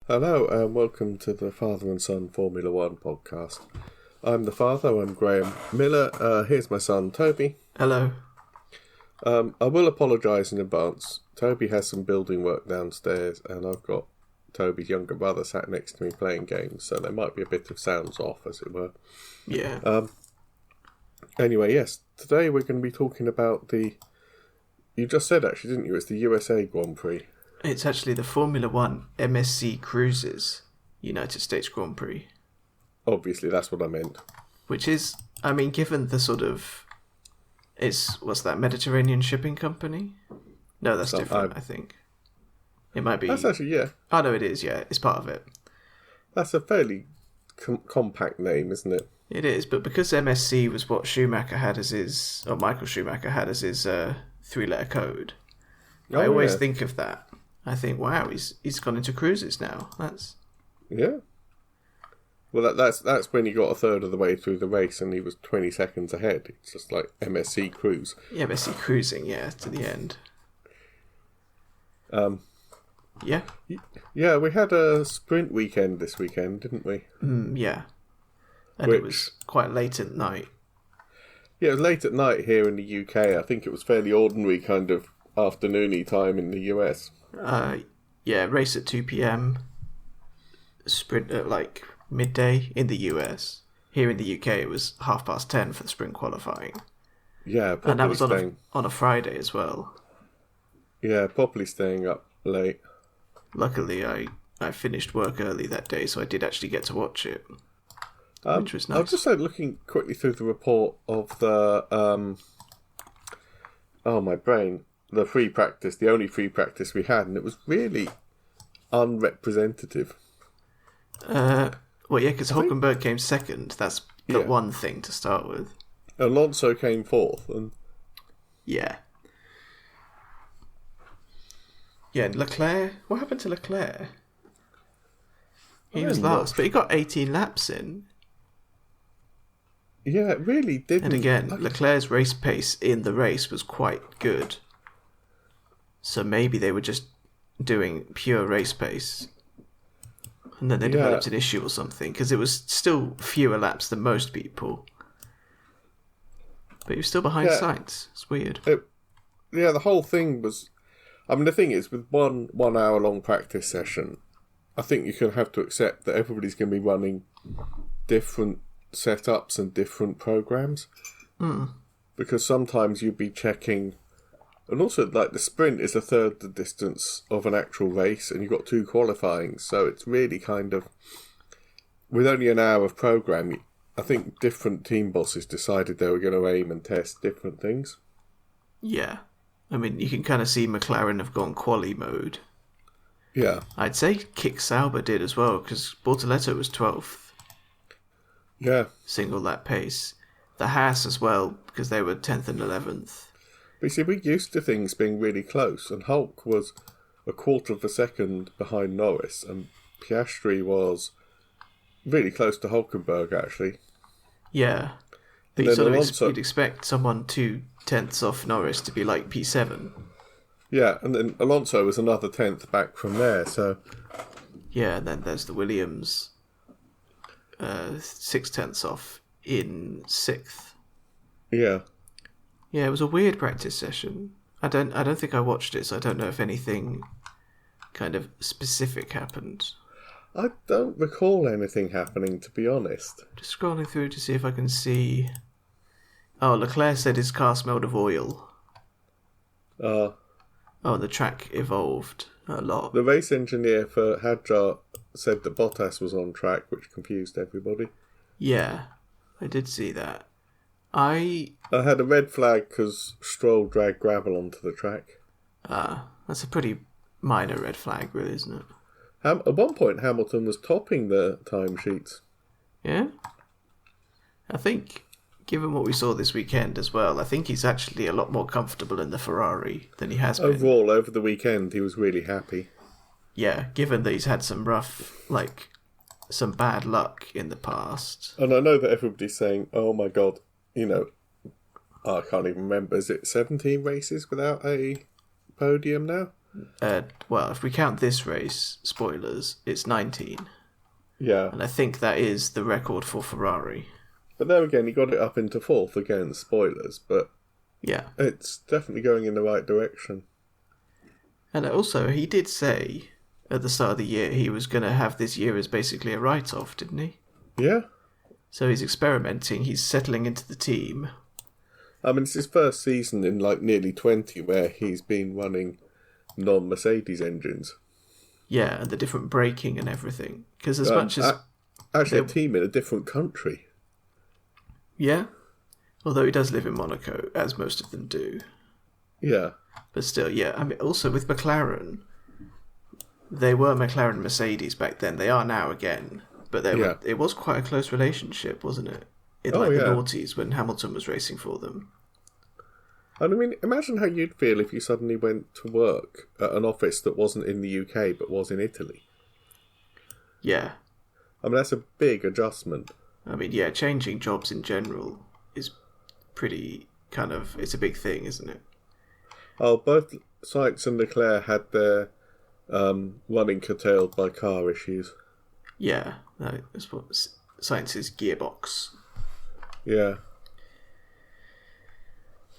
Hello and welcome to the Father and Son Formula One podcast. I'm the father, I'm Graham Miller. Here's my son, Toby. Hello. I will apologise in advance. Toby has some building work downstairs and I've got Toby's younger brother sat next to me playing games, so there might be a bit of sounds off, as it were. Yeah. Anyway, yes, today we're going to be talking about you just said actually, didn't you? It's the USA Grand Prix. It's actually the Formula One MSC Cruises United States Grand Prix. Obviously, that's what I meant. Which is, I mean, given the sort of... what's that, Mediterranean Shipping Company? No, that's different, I think. It might be... That's actually, yeah. Oh, no, it is, yeah. It's part of it. That's a fairly compact name, isn't it? It is, but because MSC was what Schumacher had as his... Or Michael Schumacher had as his three-letter code, I always think of that. I think, wow, he's gone into cruises now. That's... Yeah. Well, that's when he got a third of the way through the race and he was 20 seconds ahead. It's just like MSC Cruise. Yeah, MSC Cruising, yeah, to the end. Yeah. Yeah, we had a sprint weekend this weekend, didn't we? Yeah. And it was quite late at night. Yeah, it was late at night here in the UK. I think it was fairly ordinary kind of afternoony time in the US. Yeah, race at 2 p.m. Sprint at like midday in the US. Here in the UK it was 10:30 for the sprint qualifying. Yeah, and that was on a Friday as well. Yeah, properly staying up late. Luckily I finished work early that day, so I did actually get to watch it, which was nice. I was just looking quickly through the report of the my brain, the free practice, the only free practice we had, and it was really unrepresentative. Well, yeah, because Hulkenberg came second. That's the one thing to start with. Alonso came fourth, and yeah, and Leclerc. What happened to Leclerc? He was last, but he got 18 laps in. Yeah, it really didn't. And again, Leclerc's race pace in the race was quite good. So maybe they were just doing pure race pace. And then they developed an issue or something, because it was still fewer laps than most people. But he was still behind Sainz. It's weird. The whole thing was... I mean, the thing is, with one hour-long practice session, I think you can have to accept that everybody's going to be running different setups and different programs. Because sometimes you'd be checking... And also, like, the sprint is a third the distance of an actual race, and you've got two qualifying, so it's really kind of... With only an hour of programme, I think different team bosses decided they were going to aim and test different things. Yeah. I mean, you can kind of see McLaren have gone quali mode. Yeah. I'd say Kick Sauber did as well, because Bortoletto was 12th. Yeah. Single lap pace. The Haas as well, because they were 10th and 11th. But you see, we're used to things being really close, and Hulk was a quarter of a second behind Norris, and Piastri was really close to Hulkenberg, actually. Yeah. But you'd expect someone 2/10 off Norris to be like P7. Yeah, and then Alonso was another 10th back from there, so... Yeah, and then there's the Williams 6/10 off in 6th. Yeah. Yeah, it was a weird practice session. I don't think I watched it, so I don't know if anything kind of specific happened. I don't recall anything happening, to be honest. Just scrolling through to see if I can see... Oh, Leclerc said his car smelled of oil. Oh, the track evolved a lot. The race engineer for Hadjar said that Bottas was on track, which confused everybody. Yeah, I did see that. I had a red flag because Stroll dragged gravel onto the track. That's a pretty minor red flag, really, isn't it? At one point, Hamilton was topping the timesheets. Yeah? I think, given what we saw this weekend as well, I think he's actually a lot more comfortable in the Ferrari than he has been. Overall, over the weekend, he was really happy. Yeah, given that he's had some some bad luck in the past. And I know that everybody's saying, oh my God, I can't even remember, is it 17 races without a podium now? Well, if we count this race, spoilers, it's 19. Yeah. And I think that is the record for Ferrari. But there again, he got it up into fourth again, spoilers, but yeah, it's definitely going in the right direction. And also, he did say at the start of the year he was going to have this year as basically a write-off, didn't he? Yeah. So he's experimenting, he's settling into the team. I mean, it's his first season in like nearly 20 where he's been running non-Mercedes engines. Yeah, and the different braking and everything. Because as much as... Actually, a team in a different country. Yeah. Although he does live in Monaco, as most of them do. Yeah. But still, yeah. I mean, also with McLaren, they were McLaren Mercedes back then. They are now again. But it was quite a close relationship, wasn't it? In the noughties when Hamilton was racing for them. And I mean, imagine how you'd feel if you suddenly went to work at an office that wasn't in the UK but was in Italy. Yeah. I mean, that's a big adjustment. I mean, yeah, changing jobs in general is pretty it's a big thing, isn't it? Oh, both Sainz and Leclerc had their running curtailed by car issues. Yeah, that's what Sainz's gearbox. Yeah.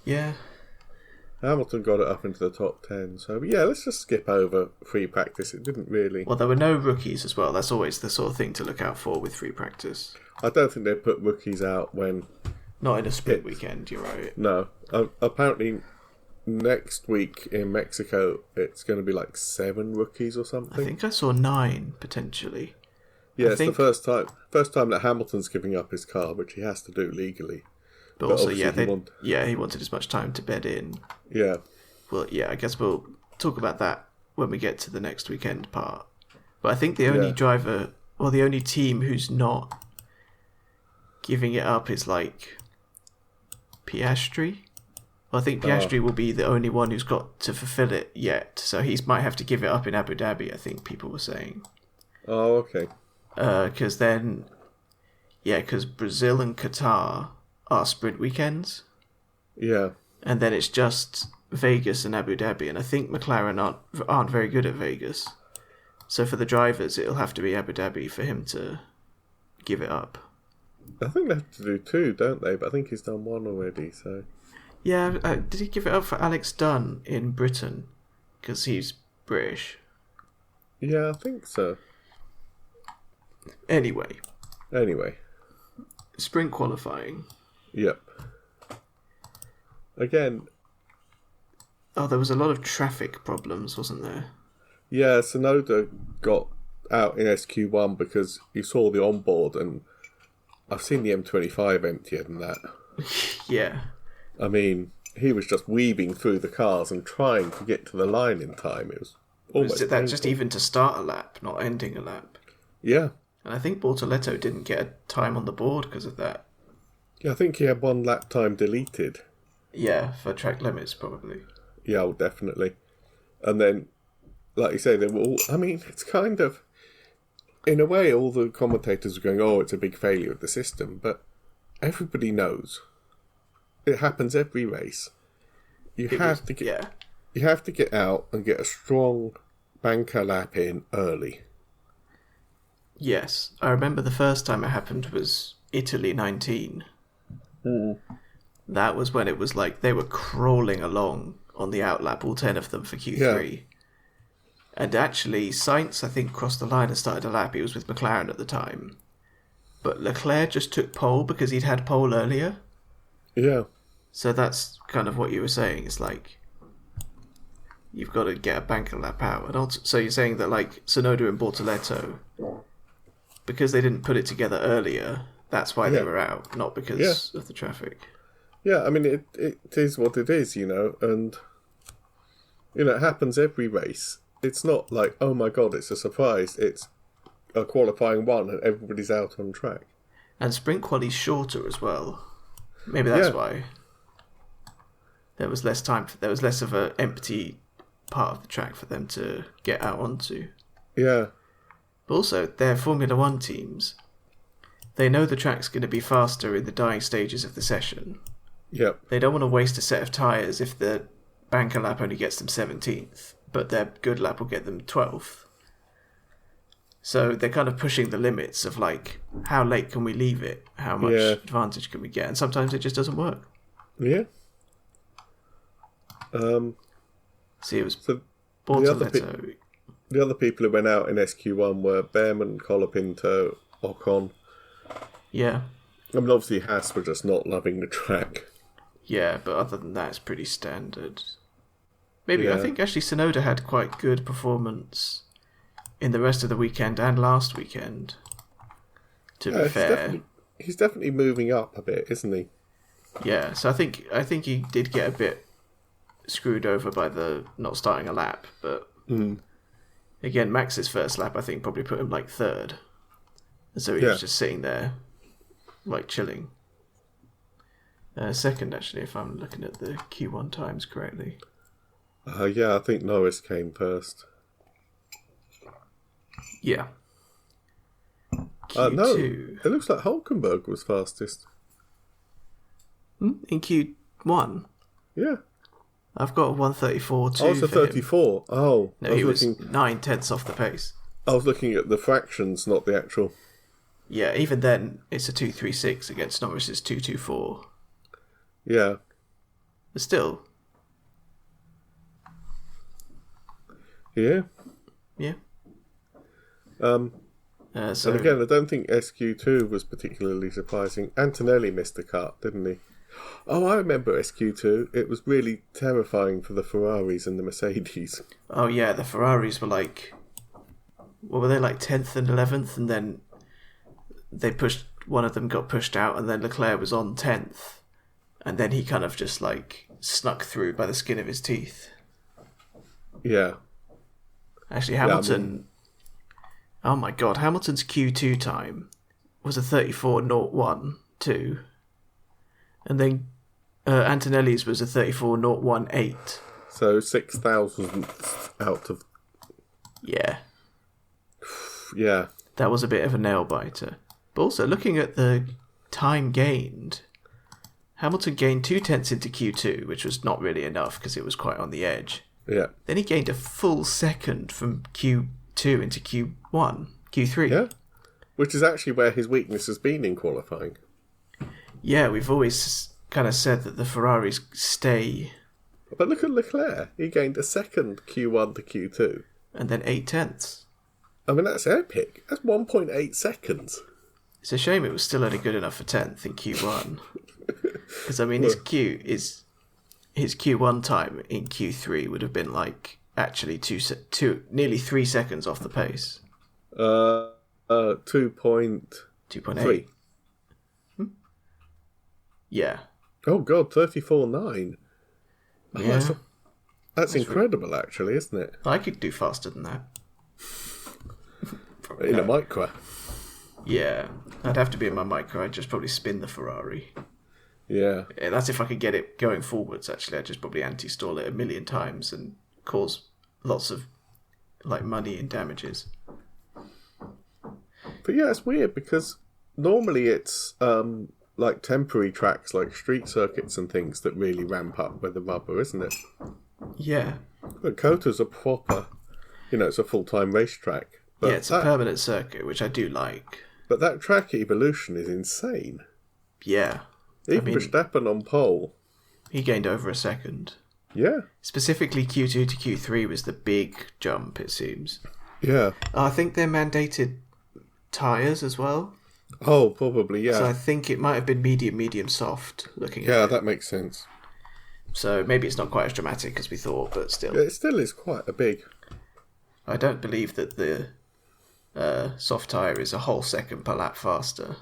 Yeah. Hamilton got it up into the top 10, so yeah, let's just skip over free practice. It didn't really... Well, there were no rookies as well. That's always the sort of thing to look out for with free practice. I don't think they'd put rookies out when... Not in a sprint weekend, you're right. No. Apparently, next week in Mexico, it's going to be like 7 rookies or something. I think I saw 9, potentially. Yeah, it's the first time that Hamilton's giving up his car, which he has to do legally. But also, he wanted as much time to bed in. Yeah. Well, yeah, I guess we'll talk about that when we get to the next weekend part. But I think the only driver, or the only team who's not giving it up is like Piastri. Well, I think Piastri will be the only one who's got to fulfill it yet. So he might have to give it up in Abu Dhabi, I think people were saying. Oh, okay. Because Brazil and Qatar are sprint weekends. Yeah. And then it's just Vegas and Abu Dhabi. And I think McLaren aren't very good at Vegas. So for the drivers, it'll have to be Abu Dhabi for him to give it up. I think they have to do 2, don't they? But I think he's done 1 already, so... Yeah, did he give it up for Alex Dunn in Britain? Because he's British. Yeah, I think so. Anyway. Sprint qualifying. Yep. Again... Oh, there was a lot of traffic problems, wasn't there? Yeah, Tsunoda got out in SQ1 because you saw the onboard, and I've seen the M25 emptier than that. Yeah. I mean, he was just weaving through the cars and trying to get to the line in time. It was almost Was it that just even to start a lap, not ending a lap? Yeah. And I think Bortoletto didn't get a time on the board because of that. Yeah, I think he had 1 lap time deleted. Yeah, for track limits, probably. Yeah, well, definitely. And then, like you say, they were all... I mean, it's kind of... In a way, all the commentators are going, oh, it's a big failure of the system, but everybody knows. It happens every race. You have to get out and get a strong banker lap in early. Yes. I remember the first time it happened was Italy 19. That was when it was like they were crawling along on the outlap, all 10 of them for Q3. Yeah. And actually, Sainz, I think, crossed the line and started a lap. He was with McLaren at the time. But Leclerc just took pole because he'd had pole earlier. Yeah. So that's kind of what you were saying. It's like, you've got to get a banker lap out. And also, so you're saying that, like, Tsunoda and Bortoletto, because they didn't put it together earlier, that's why they were out, not because of the traffic. Yeah, I mean, it is what it is, you know, and, you know, it happens every race. It's not like, oh my god, it's a surprise. It's a qualifying 1 and everybody's out on track. And sprint quali's shorter as well. Maybe that's why. There was less time. There was less of an empty part of the track for them to get out onto. Yeah. But also, they're Formula 1 teams. They know the track's going to be faster in the dying stages of the session. Yep. They don't want to waste a set of tyres if the banker lap only gets them 17th. but their good lap will get them 12th. So they're kind of pushing the limits of like, how late can we leave it? How much advantage can we get? And sometimes it just doesn't work. Yeah. See, it was so Bortoletto. The other people who went out in SQ1 were Behrman, Colapinto, Ocon. Yeah. I mean, obviously Haas were just not loving the track. Yeah, but other than that, it's pretty standard. Maybe, I think actually Tsunoda had quite good performance in the rest of the weekend and last weekend, to be fair. He's definitely moving up a bit, isn't he? Yeah, so I think he did get a bit screwed over by the not starting a lap, but again, Max's first lap I think probably put him like third, and so he was just sitting there like chilling. Second, actually, if I'm looking at the Q1 times correctly. Yeah, I think Norris came first. Yeah. No, it looks like Hulkenberg was fastest. In Q1? Yeah. I've got a 134.2. Oh, it's a 34. Oh. No, he was 9/10 off the pace. I was looking at the fractions, not the actual. Yeah, even then, it's a 236 against Norris's 224. Yeah. But still. Yeah. Yeah. And again, I don't think SQ2 was particularly surprising. Antonelli missed the cut, didn't he? Oh, I remember SQ2. It was really terrifying for the Ferraris and the Mercedes. Oh, yeah, the Ferraris were like... What were they, like 10th and 11th? And then they pushed... One of them got pushed out, and then Leclerc was on 10th. And then he kind of just, like, snuck through by the skin of his teeth. Yeah. Actually, Hamilton... Oh my god, Hamilton's Q2 time was a 34.01.2. And then Antonelli's was a 34.018. So 6,000th out of... Yeah. Yeah. That was a bit of a nail-biter. But also, looking at the time gained, Hamilton gained 0.2 into Q2, which was not really enough because it was quite on the edge. Yeah. Then he gained a full second from Q2 into Q3. Yeah. Which is actually where his weakness has been in qualifying. Yeah, we've always kind of said that the Ferraris stay. But look at Leclerc. He gained a second Q1 to Q2. And then 0.8. I mean, that's epic. That's 1.8 seconds. It's a shame it was still only good enough for 10th in Q1. Because, I mean, his Q1 time in Q3 would have been like actually nearly 3 seconds off the pace. 2.3. Yeah. Oh god, 34.9. Oh, Yeah. That's incredible, actually, isn't it? I could do faster than that. In a micro. Yeah. I'd have to be in my micro. I'd just probably spin the Ferrari. Yeah. That's if I could get it going forwards, actually. I'd just probably anti-stall it 1,000,000 times and cause lots of like money and damages. But yeah, it's weird because normally it's like temporary tracks like street circuits and things that really ramp up with the rubber, isn't it? Yeah. But Kota's a proper, it's a full-time racetrack. But yeah, it's a permanent circuit, which I do like. But that track evolution is insane. Yeah. Even Verstappen on pole. He gained over a second. Yeah. Specifically, Q2 to Q3 was the big jump, it seems. Yeah. I think they're mandated tyres as well. Oh, probably, yeah. So I think it might have been medium, soft, looking at it. Yeah, that makes sense. So maybe it's not quite as dramatic as we thought, but still. Yeah, it still is quite a big... I don't believe that the soft tyre is a whole second per lap faster.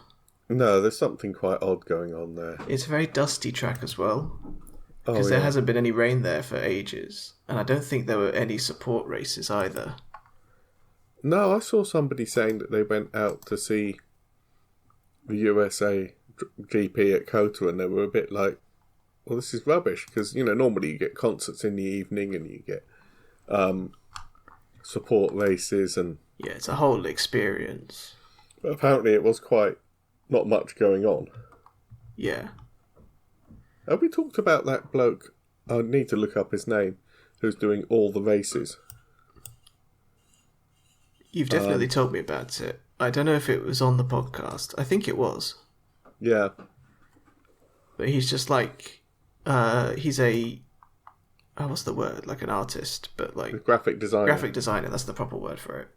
No, there's something quite odd going on there. It's a very dusty track as well. Because there hasn't been any rain there for ages. And I don't think there were any support races either. No, I saw somebody saying that they went out to see the USA GP at Kota and they were a bit like, well, this is rubbish. Because, normally you get concerts in the evening and you get support races and... Yeah, it's a whole experience. But apparently it was quite not much going on. Yeah. Have we talked about that bloke? I need to look up his name. who's doing all the races. You've definitely told me about it. I don't know if it was on the podcast. I think it was. Yeah. But he's just like, he's a, what's the word? Like an artist, but like A graphic designer. Graphic designer, that's the proper word for it.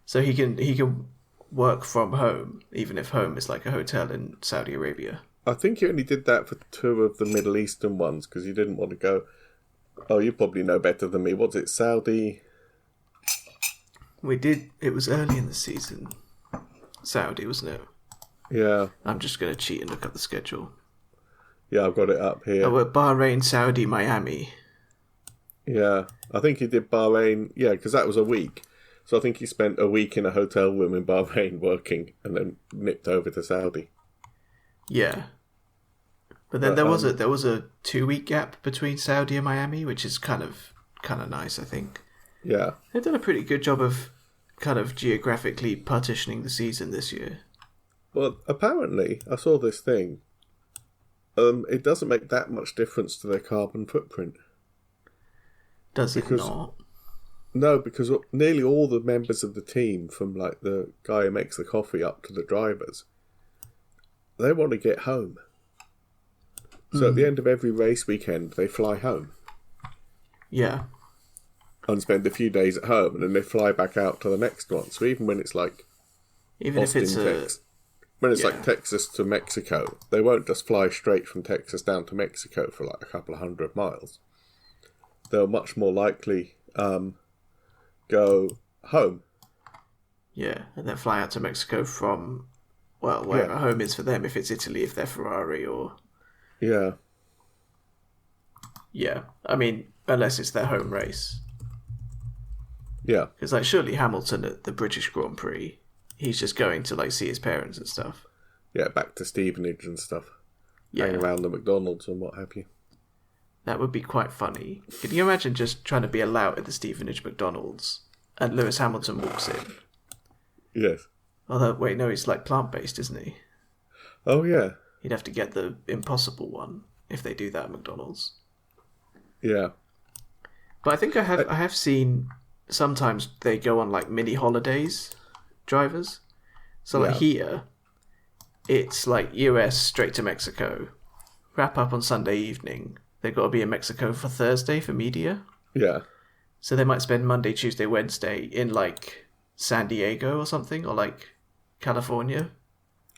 So he can work from home, even if home is like a hotel in Saudi Arabia. I think he only did that for 2 of the Middle Eastern ones because he didn't want to go. Oh, you probably know better than me. What's it, Saudi? We did. It was early in the season. Saudi, wasn't it? Yeah. I'm just going to cheat and look up the schedule. Yeah, I've got it up here. Oh, Bahrain, Saudi, Miami. Yeah. I think he did Bahrain. Yeah, because that was a week. So I think he spent a week in a hotel room in Bahrain working and then nipped over to Saudi. Yeah. But then there was a 2-week gap between Saudi and Miami, which is kind of nice, I think. Yeah. They've done a pretty good job of kind of geographically partitioning the season this year. Well, apparently, I saw this thing. It doesn't make that much difference to their carbon footprint. Does it not? No, because nearly all the members of the team, from like the guy who makes the coffee up to the drivers, they want to get home. So at the end of every race weekend, they fly home. Yeah. And spend a few days at home, and then they fly back out to the next one. So even when it's like Austin, like Texas to Mexico, they won't just fly straight from Texas down to Mexico for like a couple of 100 miles. They'll much more likely go home. Yeah, and then fly out to Mexico from, well, wherever home is for them, if it's Italy, if they're Ferrari, or... Yeah. Yeah, I mean, unless it's their home race. Yeah. Because, like, surely Hamilton at the British Grand Prix, he's just going to, like, see his parents and stuff. Yeah, back to Stevenage and stuff. Yeah. Hang around the McDonald's and what have you. That would be quite funny. Can you imagine just trying to be a lout at the Stevenage McDonald's and Lewis Hamilton walks in? Yes. Although, wait, no, he's, like, plant-based, isn't he? Oh, yeah. He'd have to get the impossible one if they do that at McDonald's. Yeah. But I think I have seen sometimes they go on like mini holidays, drivers. So like here, it's like US straight to Mexico, wrap up on Sunday evening. They've got to be in Mexico for Thursday for media. Yeah. So they might spend Monday, Tuesday, Wednesday in like San Diego or something, or like California.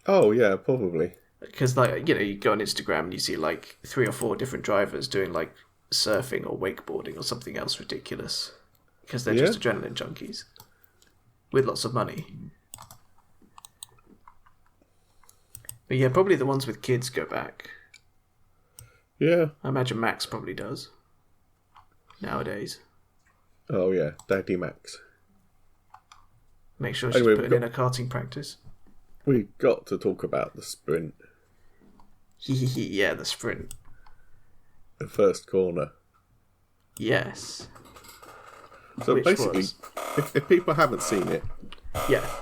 Oh yeah, probably. Because like, you know, you go on Instagram and you see like 3 or 4 different drivers doing like surfing or wakeboarding or something else ridiculous. Because they're just adrenaline junkies with lots of money. But yeah, probably the ones with kids go back. Yeah. I imagine Max probably does. Nowadays. Oh yeah, Daddy Max. Make sure she's putting in a karting practice. We got to talk about the sprint. Yeah, the sprint. The first corner. Yes. So Which basically, if people haven't seen it,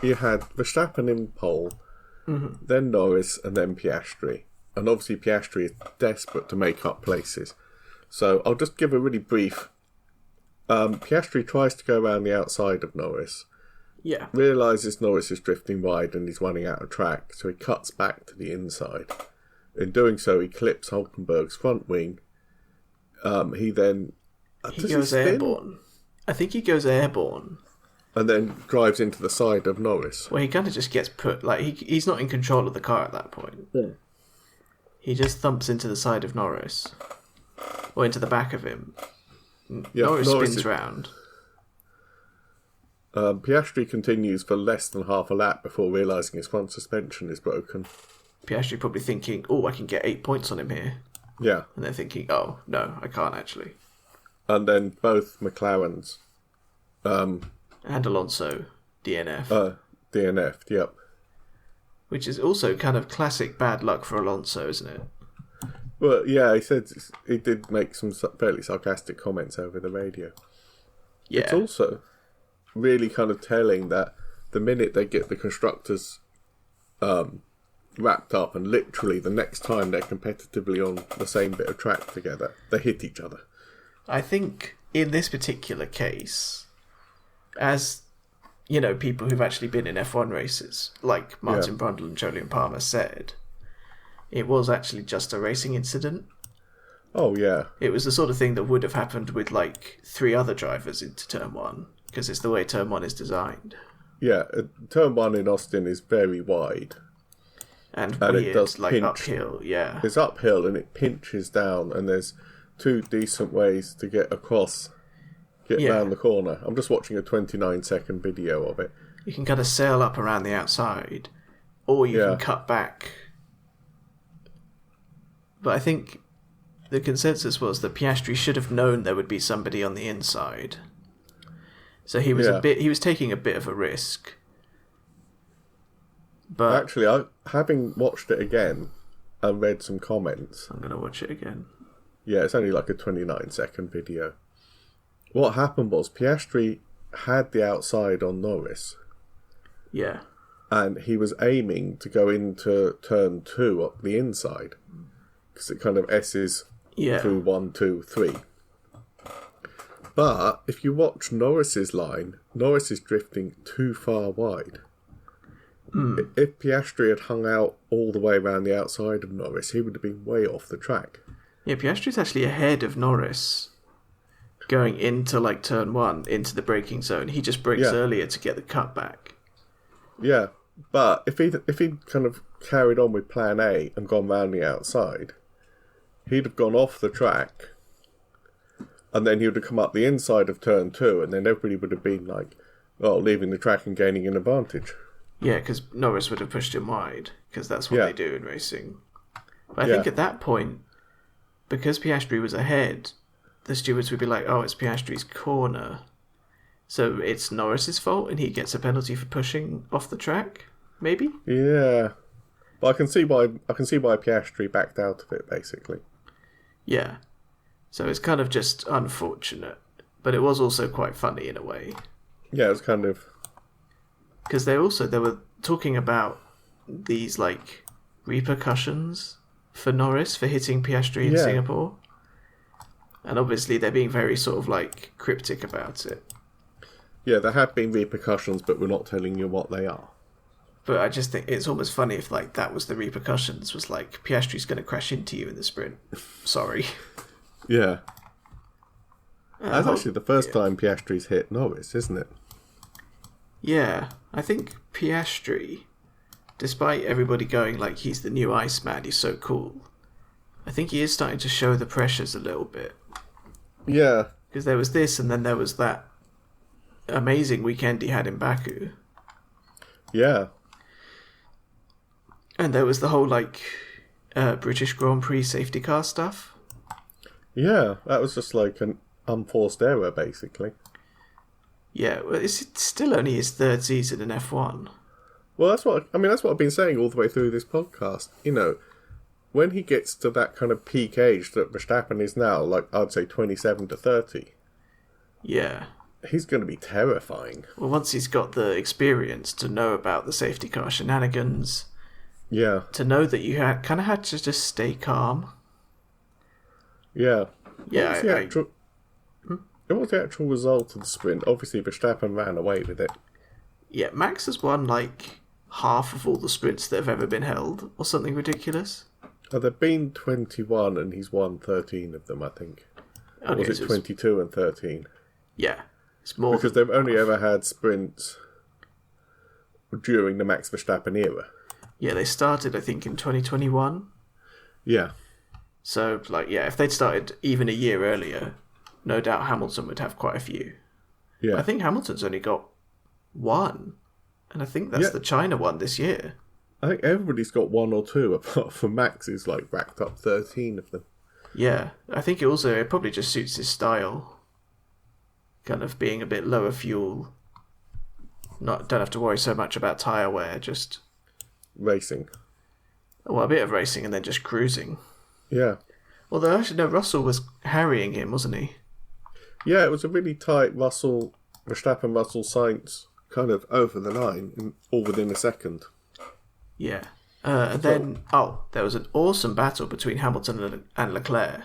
you had Verstappen in pole, then Norris, and then Piastri. And obviously Piastri is desperate to make up places. So I'll just give a really brief... Piastri tries to go around the outside of Norris. Yeah. Realises Norris is drifting wide and he's running out of track, so he cuts back to the inside. In doing so, he clips Hulkenberg's front wing. He then... He goes airborne. I think he goes airborne. And then drives into the side of Norris. Well, he kind of just gets put... Like, he's not in control of the car at that point. Yeah. He just thumps into the side of Norris. Or into the back of him. Yeah, Norris spins round. Piastri continues for less than half a lap before realising his front suspension is broken. Piastri probably thinking, oh, I can get 8 points on him here. Yeah. And they're thinking, oh, no, I can't actually. And then both McLarens... and Alonso, DNF. DNF'd, yep. Which is also kind of classic bad luck for Alonso, isn't it? Well, yeah, he said he did make some fairly sarcastic comments over the radio. Yeah. It's also really kind of telling that the minute they get the constructors wrapped up, and literally the next time they're competitively on the same bit of track together, they hit each other. I think in this particular case, as you know, people who've actually been in F1 races, like Martin Brundle and Jolyon Palmer said, it was actually just a racing incident. Oh, yeah. It was the sort of thing that would have happened with, like, 3 other drivers into Turn 1, because it's the way Turn 1 is designed. Yeah, Turn 1 in Austin is very wide. And weird, it does like, pinch. uphill, yeah. It's uphill and it pinches down, and there's 2 decent ways to get across, down the corner. I'm just watching a 29-second video of it. You can kind of sail up around the outside, or you can cut back. But I think the consensus was that Piastri should have known there would be somebody on the inside. So he was he was taking a bit of a risk. But actually, having watched it again and read some comments, I'm going to watch it again. Yeah, it's only like a 29-second video. What happened was Piastri had the outside on Norris. Yeah. And he was aiming to go into turn 2 up the inside. Because it kind of S's through 1, 2, 3. But if you watch Norris's line, Norris is drifting too far wide. If Piastri had hung out all the way around the outside of Norris, he would have been way off the track. Yeah, Piastri's actually ahead of Norris going into like turn 1, into the braking zone. He just brakes earlier to get the cut back. Yeah, but if he'd kind of carried on with plan A and gone round the outside, he'd have gone off the track, and then he would have come up the inside of turn 2, and then everybody would have been like, leaving the track and gaining an advantage. Yeah, because Norris would have pushed him wide, because that's what they do in racing. But I think at that point, because Piastri was ahead, the stewards would be like, it's Piastri's corner, so it's Norris's fault, and he gets a penalty for pushing off the track, maybe? Yeah. But I can see why Piastri backed out of it, basically. Yeah. So it's kind of just unfortunate, but it was also quite funny in a way. Yeah, it was kind of... Because they were talking about these, like, repercussions for Norris for hitting Piastri in Singapore. And obviously they're being very sort of, like, cryptic about it. Yeah, there have been repercussions, but we're not telling you what they are. But I just think it's almost funny if, like, that was the repercussions, was like, Piastri's going to crash into you in the sprint. Sorry. Yeah. That's actually the first time Piastri's hit Norris, isn't it? Yeah. I think Piastri, despite everybody going like he's the new Iceman, he's so cool, I think he is starting to show the pressures a little bit. Yeah. Because there was this, and then there was that amazing weekend he had in Baku. Yeah. And there was the whole, like, British Grand Prix safety car stuff. Yeah, that was just like an unforced error, basically. Yeah, well, it's still only his 3rd season in F1. Well, that's what I've been saying all the way through this podcast. You know, when he gets to that kind of peak age that Verstappen is now, like I'd say 27 to 30. Yeah. He's going to be terrifying. Well, once he's got the experience to know about the safety car shenanigans. Yeah. To know that you kind of had to just stay calm. Yeah. Yeah. What was the actual result of the sprint? Obviously, Verstappen ran away with it. Yeah, Max has won like half of all the sprints that have ever been held, or something ridiculous. There have been 21, and he's won 13 of them, I think. Or was it 22 and 13? Yeah, it's more because they've only ever had sprints during the Max Verstappen era. Yeah, they started, I think, in 2021. Yeah. So, like, if they'd started even a year earlier, no doubt Hamilton would have quite a few. Yeah. I think Hamilton's only got 1, and I think that's the China one this year. I think everybody's got 1 or 2, apart from Max, who's like racked up 13 of them. Yeah, I think it probably just suits his style. Kind of being a bit lower fuel. Don't have to worry so much about tyre wear, just... racing. Well, a bit of racing and then just cruising. Yeah. Although, actually, no, Russell was harrying him, wasn't he? Yeah, it was a really tight Russell Sainz kind of over the line, all within a second. Yeah. And then, there was an awesome battle between Hamilton and Leclerc.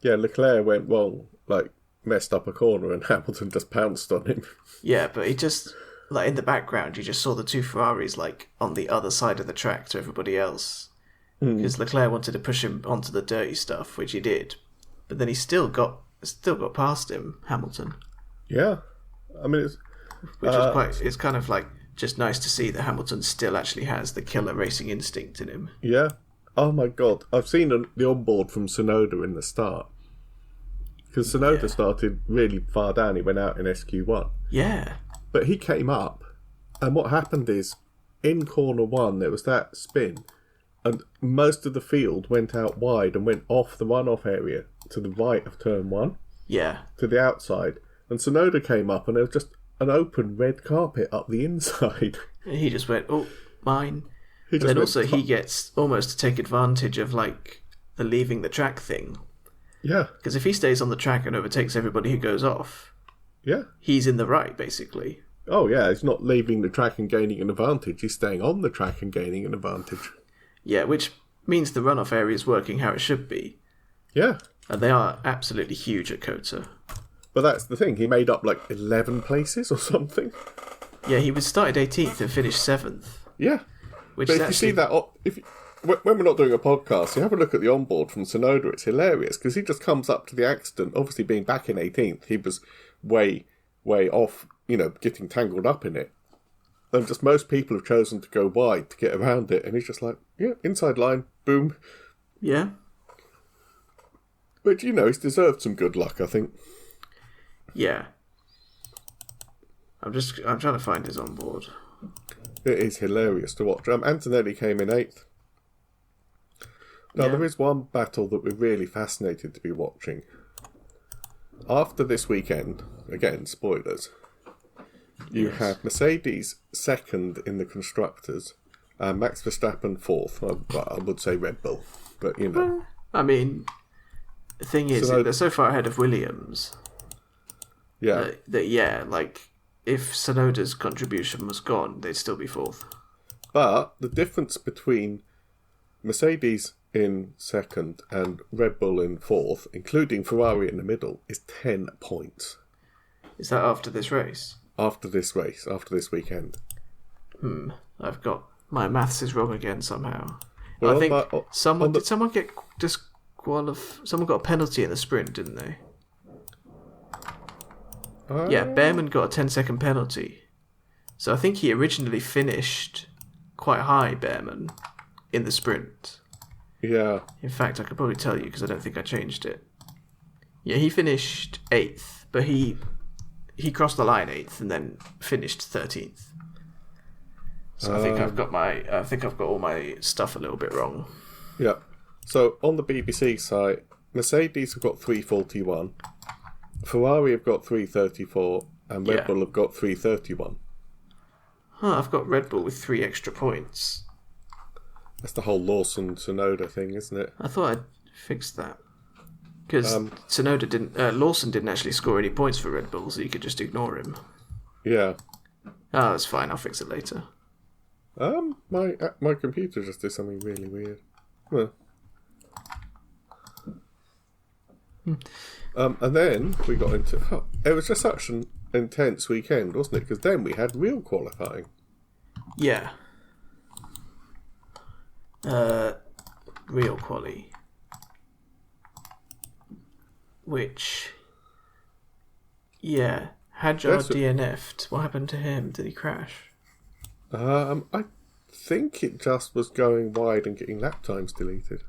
Yeah, Leclerc went wrong, like, messed up a corner and Hamilton just pounced on him. Yeah, but he just, like, in the background, you just saw the two Ferraris, like, on the other side of the track to everybody else. Because Leclerc wanted to push him onto the dirty stuff, which he did. But then he still got past him, Hamilton. Yeah. I mean, it's kind of like just nice to see that Hamilton still actually has the killer racing instinct in him. Yeah. Oh my god. I've seen the onboard from Tsunoda in the start. Because Tsunoda started really far down. He went out in SQ1. Yeah. But he came up. And what happened is, in corner 1, there was that spin. And most of the field went out wide and went off the runoff area to the right of turn 1. Yeah. To the outside. And Tsunoda came up and there was just an open red carpet up the inside. And he just went, oh, mine. And then also he gets almost to take advantage of, like, the leaving the track thing. Yeah. Because if he stays on the track and overtakes everybody who goes off, he's in the right, basically. Oh, yeah. He's not leaving the track and gaining an advantage. He's staying on the track and gaining an advantage. Yeah, which means the runoff area is working how it should be. Yeah. And they are absolutely huge at Kota. But that's the thing. He made up like 11 places or something. Yeah, he was started 18th and finished 7th. Yeah. Which but is if you see that, when we're not doing a podcast, you have a look at the onboard from Tsunoda. It's hilarious because he just comes up to the accident. Obviously, being back in 18th, he was way off, getting tangled up in it. And just most people have chosen to go wide to get around it. And he's just like, yeah, inside line, boom. Yeah. But, he's deserved some good luck, I think. Yeah. I'm trying to find his onboard. It is hilarious to watch. Antonelli came in 8th. Now, there is one battle that we're really fascinated to be watching. After this weekend, again, spoilers, you have Mercedes 2nd in the Constructors, and Max Verstappen 4th. I would say Red Bull, but I mean, the thing is, they're so far ahead of Williams. Yeah. If Tsunoda's contribution was gone, they'd still be 4th. But the difference between Mercedes in 2nd and Red Bull in 4th, including Ferrari in the middle, is 10 points. Is that after this race? After this race, after this weekend. I've got... My maths is wrong again somehow. Well, I think someone get someone got a penalty in the sprint, didn't they? Yeah, Behrman got a 10-second penalty. So I think he originally finished quite high, Behrman, in the sprint. Yeah. In fact, I could probably tell you because I don't think I changed it. Yeah, he finished 8th, but he crossed the line 8th and then finished 13th. So I think I've got all my stuff a little bit wrong. Yeah. So on the BBC site, Mercedes have got 341. Ferrari have got 334 and Red Bull have got 331. I've got Red Bull with 3 extra points. That's the whole Lawson-Tsunoda thing, isn't it? I thought I'd fixed that. Because Lawson didn't actually score any points for Red Bull, so you could just ignore him. Yeah. Oh, that's fine, I'll fix it later. My computer just did something really weird. Well. And then we got into... it was just such an intense weekend, wasn't it? Because then we had real qualifying. Yeah. Real quali. Which... Yeah. Hadjar DNF'd. What happened to him? Did he crash? I think it just was going wide and getting lap times deleted.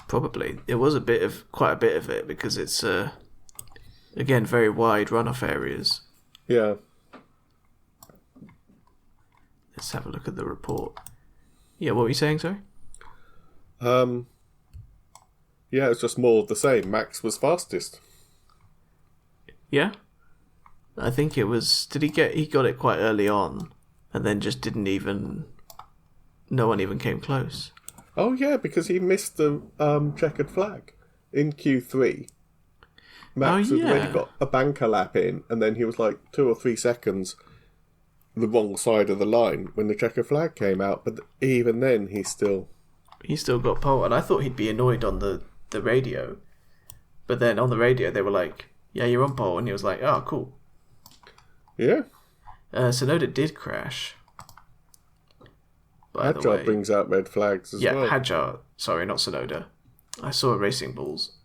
Probably. It was quite a bit of it because it's again very wide runoff areas. Yeah. Let's have a look at the report. Yeah, what were you saying, sorry? Yeah, it's just more of the same. Max was fastest. Yeah. I think it was. He got it quite early on, and then just didn't even. No one even came close. Oh yeah, because he missed the checkered flag in Q3. Max had already got a banker lap in, and then he was like 2 or 3 seconds the wrong side of the line when the checkered flag came out. But even then, he still got pole, and I thought he'd be annoyed on the radio But then on the radio, they were like, yeah, you're on pole. And he was like, oh, cool. Yeah. Sonoda did crash. Hadjar brings out red flags as well. Yeah, Hadjar. Sorry, not Sonoda. I saw Racing Bulls.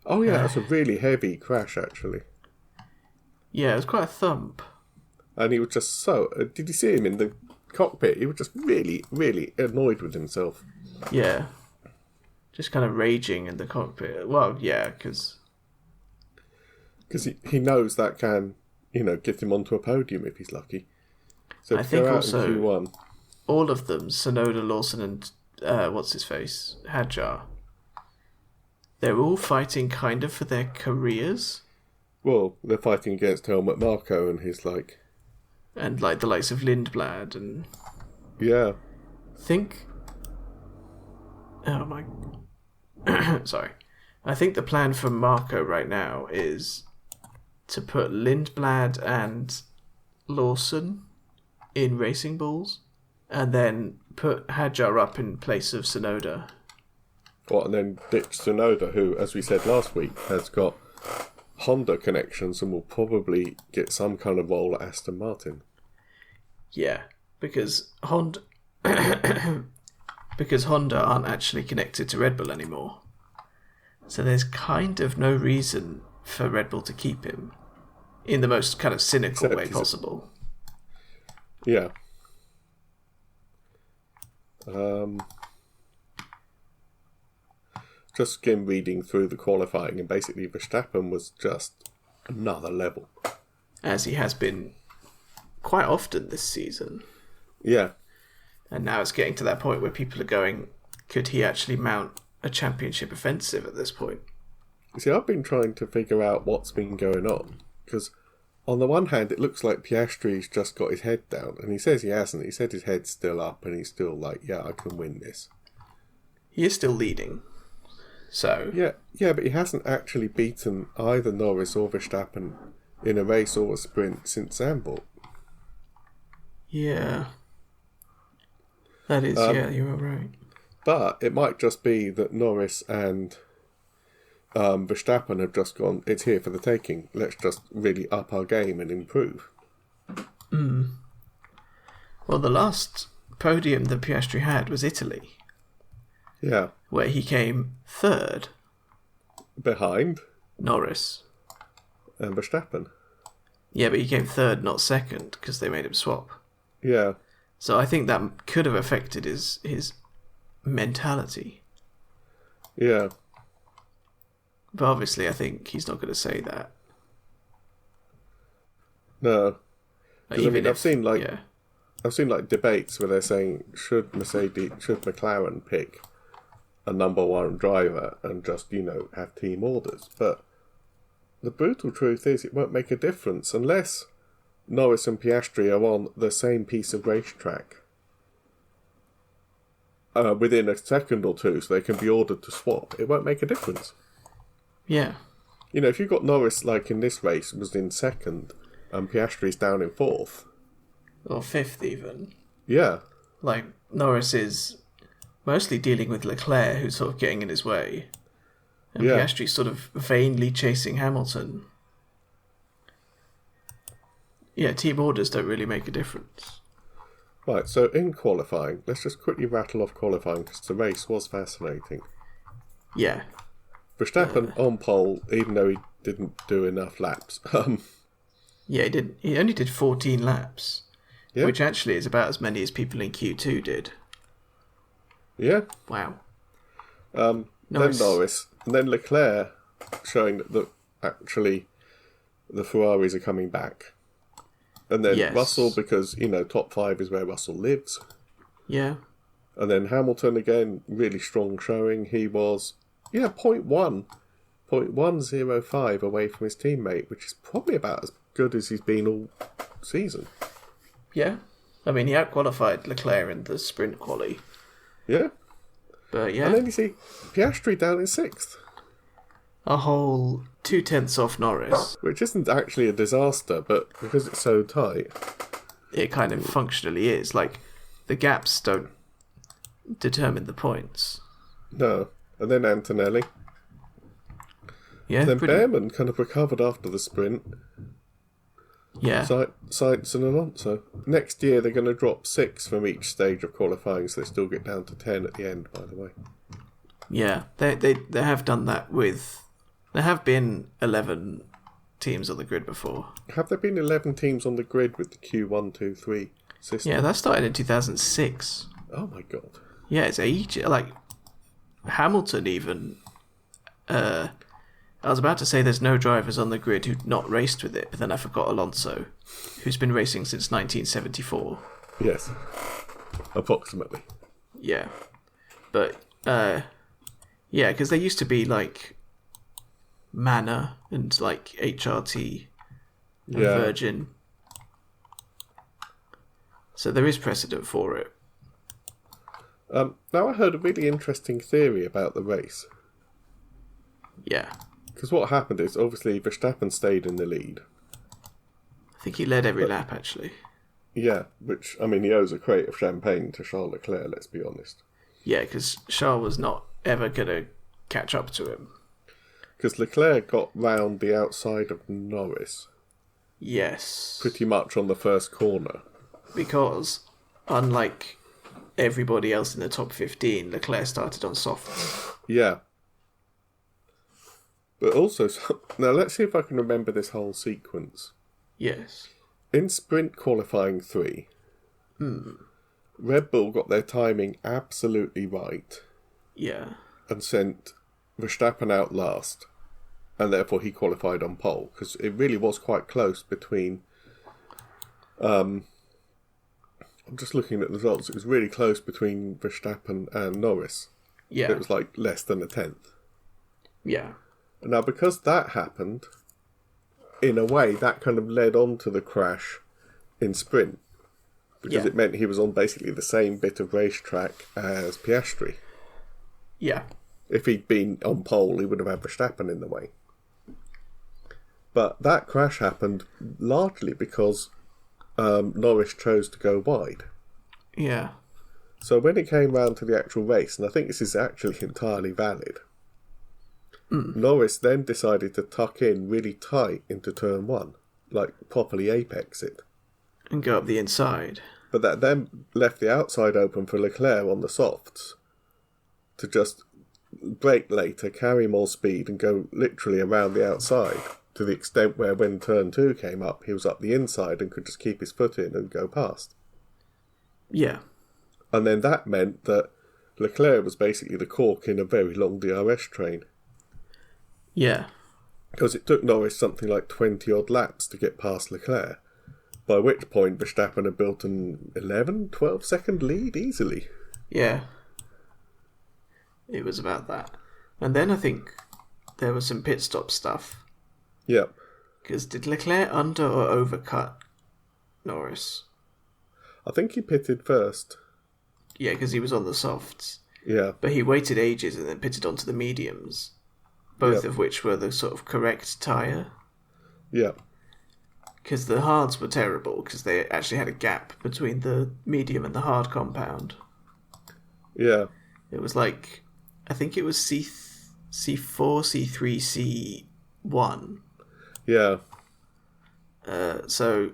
Oh, yeah, that's a really heavy crash, actually. Yeah, it was quite a thump. And he was just so... did you see him in the cockpit? He was just really, really annoyed with himself. Yeah. Just kind of raging in the cockpit. Well, yeah, because... Because he knows that can, get him onto a podium if he's lucky. So I think also... in Q1, all of them, Sonoda, Lawson and, what's-his-face, Hadjar, they're all fighting kind of for their careers. Well, they're fighting against Helmut Marko and his, And, the likes of Lindblad and... Yeah. Oh, my... Sorry. I think the plan for Marko right now is to put Lindblad and Lawson in Racing Bulls, and then put Hadjar up in place of Sonoda. And then ditch Sonoda, who, as we said last week, has got Honda connections and will probably get some kind of role at Aston Martin. Yeah, because Honda aren't actually connected to Red Bull anymore. So there's kind of no reason for Red Bull to keep him in the most kind of cynical way possible. Yeah. Just skim reading through the qualifying, and basically Verstappen was just another level. As he has been quite often this season. Yeah. And now it's getting to that point where people are going, could he actually mount a championship offensive at this point? See, I've been trying to figure out what's been going on, because on the one hand it looks like Piastri's just got his head down, and he says he hasn't. He said his head's still up and he's still like, yeah, I can win this. He is still leading. So Yeah, but he hasn't actually beaten either Norris or Verstappen in a race or a sprint since Zandvoort. Yeah. That is, you're right. But it might just be that Norris and Verstappen have just gone, it's here for the taking. Let's just really up our game and improve. Well, the last podium that Piastri had was Italy. Yeah. Where he came third. Behind Norris. And Verstappen. Yeah, but he came third, not second, because they made him swap. Yeah. So I think that could have affected his mentality. Yeah. But obviously I think he's not going to say that. No. I've seen debates where they're saying, should McLaren pick a number one driver and just, have team orders? But the brutal truth is it won't make a difference unless Norris and Piastri are on the same piece of racetrack within a second or two, so they can be ordered to swap. It won't make a difference. Yeah. If you've got Norris, like in this race, was in second and Piastri's down in fourth. Or fifth even. Yeah. Like, Norris is mostly dealing with Leclerc, who's sort of getting in his way. And Piastri's sort of vainly chasing Hamilton. Yeah, team orders don't really make a difference. Right, so in qualifying, let's just quickly rattle off qualifying because the race was fascinating. Yeah. Verstappen on pole, even though he didn't do enough laps. Yeah, he did. He only did 14 laps, yeah. Which actually is about as many as people in Q2 did. Yeah. Wow. Then Norris, and then Leclerc, showing that actually the Ferraris are coming back. And then Russell, because, top 5 is where Russell lives. Yeah. And then Hamilton, again, really strong showing. He was, 0.105 away from his teammate, which is probably about as good as he's been all season. Yeah. I mean, he out-qualified Leclerc in the sprint quali. Yeah. But, yeah. And then you see Piastri down in 6th. A whole 0.2 off Norris. Which isn't actually a disaster, but because it's so tight... It kind of functionally is. Like, the gaps don't determine the points. No. And then Antonelli. Yeah, Then Behrman kind of recovered after the sprint. Yeah. Sainz and Alonso. Next year they're going to drop 6 from each stage of qualifying, so they still get down to 10 at the end, by the way. Yeah, they have done that with... There have been 11 teams on the grid before. Have there been 11 teams on the grid with the Q1, 2, 3 system? Yeah, that started in 2006. Oh my god. Yeah, it's age. Like, Hamilton even... I was about to say there's no drivers on the grid who'd not raced with it, but then I forgot Alonso, who's been racing since 1974. Yes. Approximately. Yeah. But, yeah, because there used to be, like, Manor and, like, HRT and Virgin. So there is precedent for it. Now I heard a really interesting theory about the race. Yeah. Because what happened is, obviously, Verstappen stayed in the lead. I think he led every lap, actually. Yeah, which, I mean, he owes a crate of champagne to Charles Leclerc, let's be honest. Yeah, because Charles was not ever going to catch up to him. Because Leclerc got round the outside of Norris. Yes. Pretty much on the first corner. Because, unlike everybody else in the top 15, Leclerc started on softs. Yeah. But also, now let's see if I can remember this whole sequence. Yes. In sprint qualifying 3, Red Bull got their timing absolutely right. Yeah. And sent Verstappen out last. And therefore he qualified on pole. Because it really was quite close between... I'm just looking at the results. It was really close between Verstappen and Norris. Yeah. It was like less than a tenth. Yeah. Now, because that happened, in a way, that kind of led on to the crash in sprint. Because it meant he was on basically the same bit of racetrack as Piastri. Yeah. If he'd been on pole, he would have had Verstappen in the way. But that crash happened largely because Norris chose to go wide. Yeah. So when it came round to the actual race, and I think this is actually entirely valid, Norris then decided to tuck in really tight into turn 1, like properly apex it. And go up the inside. But that then left the outside open for Leclerc on the softs to just brake later, carry more speed and go literally around the outside to the extent where when turn 2 came up, he was up the inside and could just keep his foot in and go past. Yeah. And then that meant that Leclerc was basically the cork in a very long DRS train. Yeah. Because it took Norris something like 20-odd laps to get past Leclerc, by which point Verstappen had built an 11, 12-second lead easily. Yeah. It was about that. And then I think there was some pit stop stuff. Yeah. Because did Leclerc under or overcut Norris? I think he pitted first. Yeah, because he was on the softs. Yeah. But he waited ages and then pitted onto the mediums. Both of which were the sort of correct tyre. Yeah. Because the hards were terrible, because they actually had a gap between the medium and the hard compound. Yeah. It was like, I think it was C4, C3, C1. Yeah. So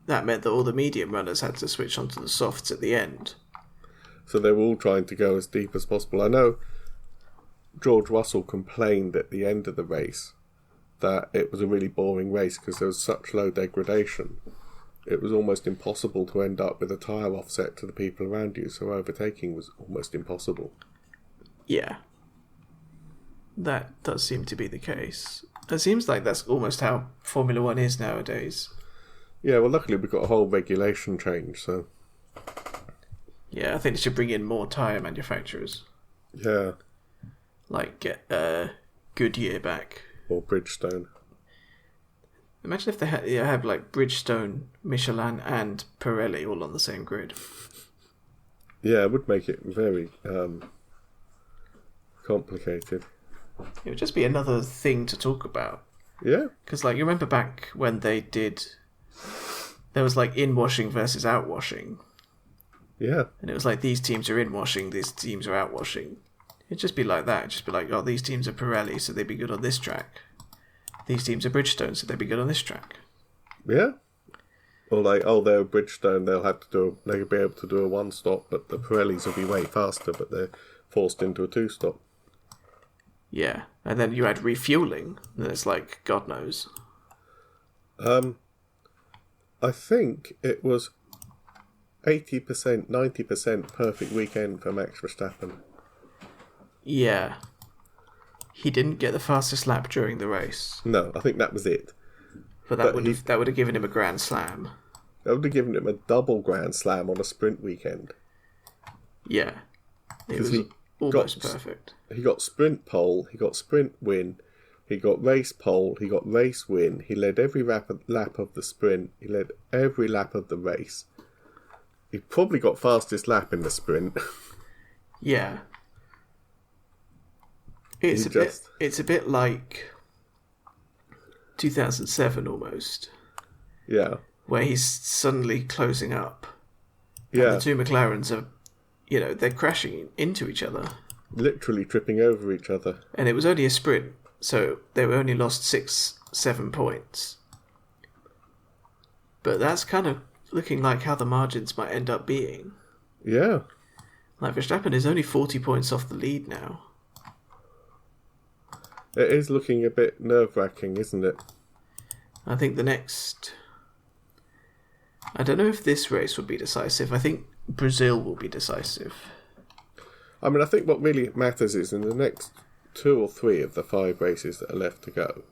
that meant that all the medium runners had to switch onto the softs at the end. So they were all trying to go as deep as possible. I know George Russell complained at the end of the race that it was a really boring race because there was such low degradation. It was almost impossible to end up with a tyre offset to the people around you, so overtaking was almost impossible. Yeah. That does seem to be the case. It seems like that's almost how Formula One is nowadays. Yeah, well, luckily we've got a whole regulation change, so... Yeah, I think they should bring in more tyre manufacturers. Yeah. Like, get Goodyear back. Or Bridgestone. Imagine if they have like Bridgestone, Michelin and Pirelli all on the same grid. Yeah, it would make it very complicated. It would just be another thing to talk about. Yeah. Because, like, you remember back when they did... There was, like, in-washing versus out-washing. Yeah. And it was like, these teams are in-washing, these teams are out-washing. It'd just be like that. It'd just be like, oh, these teams are Pirelli, so they'd be good on this track. These teams are Bridgestone, so they'd be good on this track. Yeah. Or like, oh, they're Bridgestone, they'll be able to do a one-stop, but the Pirellis will be way faster, but they're forced into a two-stop. Yeah, and then you add refueling, and it's like, God knows. I think it was 80%, 90% perfect weekend for Max Verstappen. Yeah. He didn't get the fastest lap during the race. No, I think that was it. But that would have given him a Grand Slam. That would have given him a double Grand Slam on a sprint weekend. Yeah. It was almost perfect. He got sprint pole, he got sprint win, he got race pole, he got race win, he led every lap of the sprint, he led every lap of the race. He probably got fastest lap in the sprint. Yeah. It's a bit like 2007 almost. Yeah. Where he's suddenly closing up. Yeah. And the two McLarens are, they're crashing into each other. Literally tripping over each other. And it was only a sprint, so they only lost 6-7 points. But that's kind of looking like how the margins might end up being. Yeah. Like Verstappen is only 40 points off the lead now. It is looking a bit nerve-wracking, isn't it? I think I don't know if this race will be decisive. I think Brazil will be decisive. I mean, I think what really matters is in the next 2 or 3 of the 5 races that are left to go.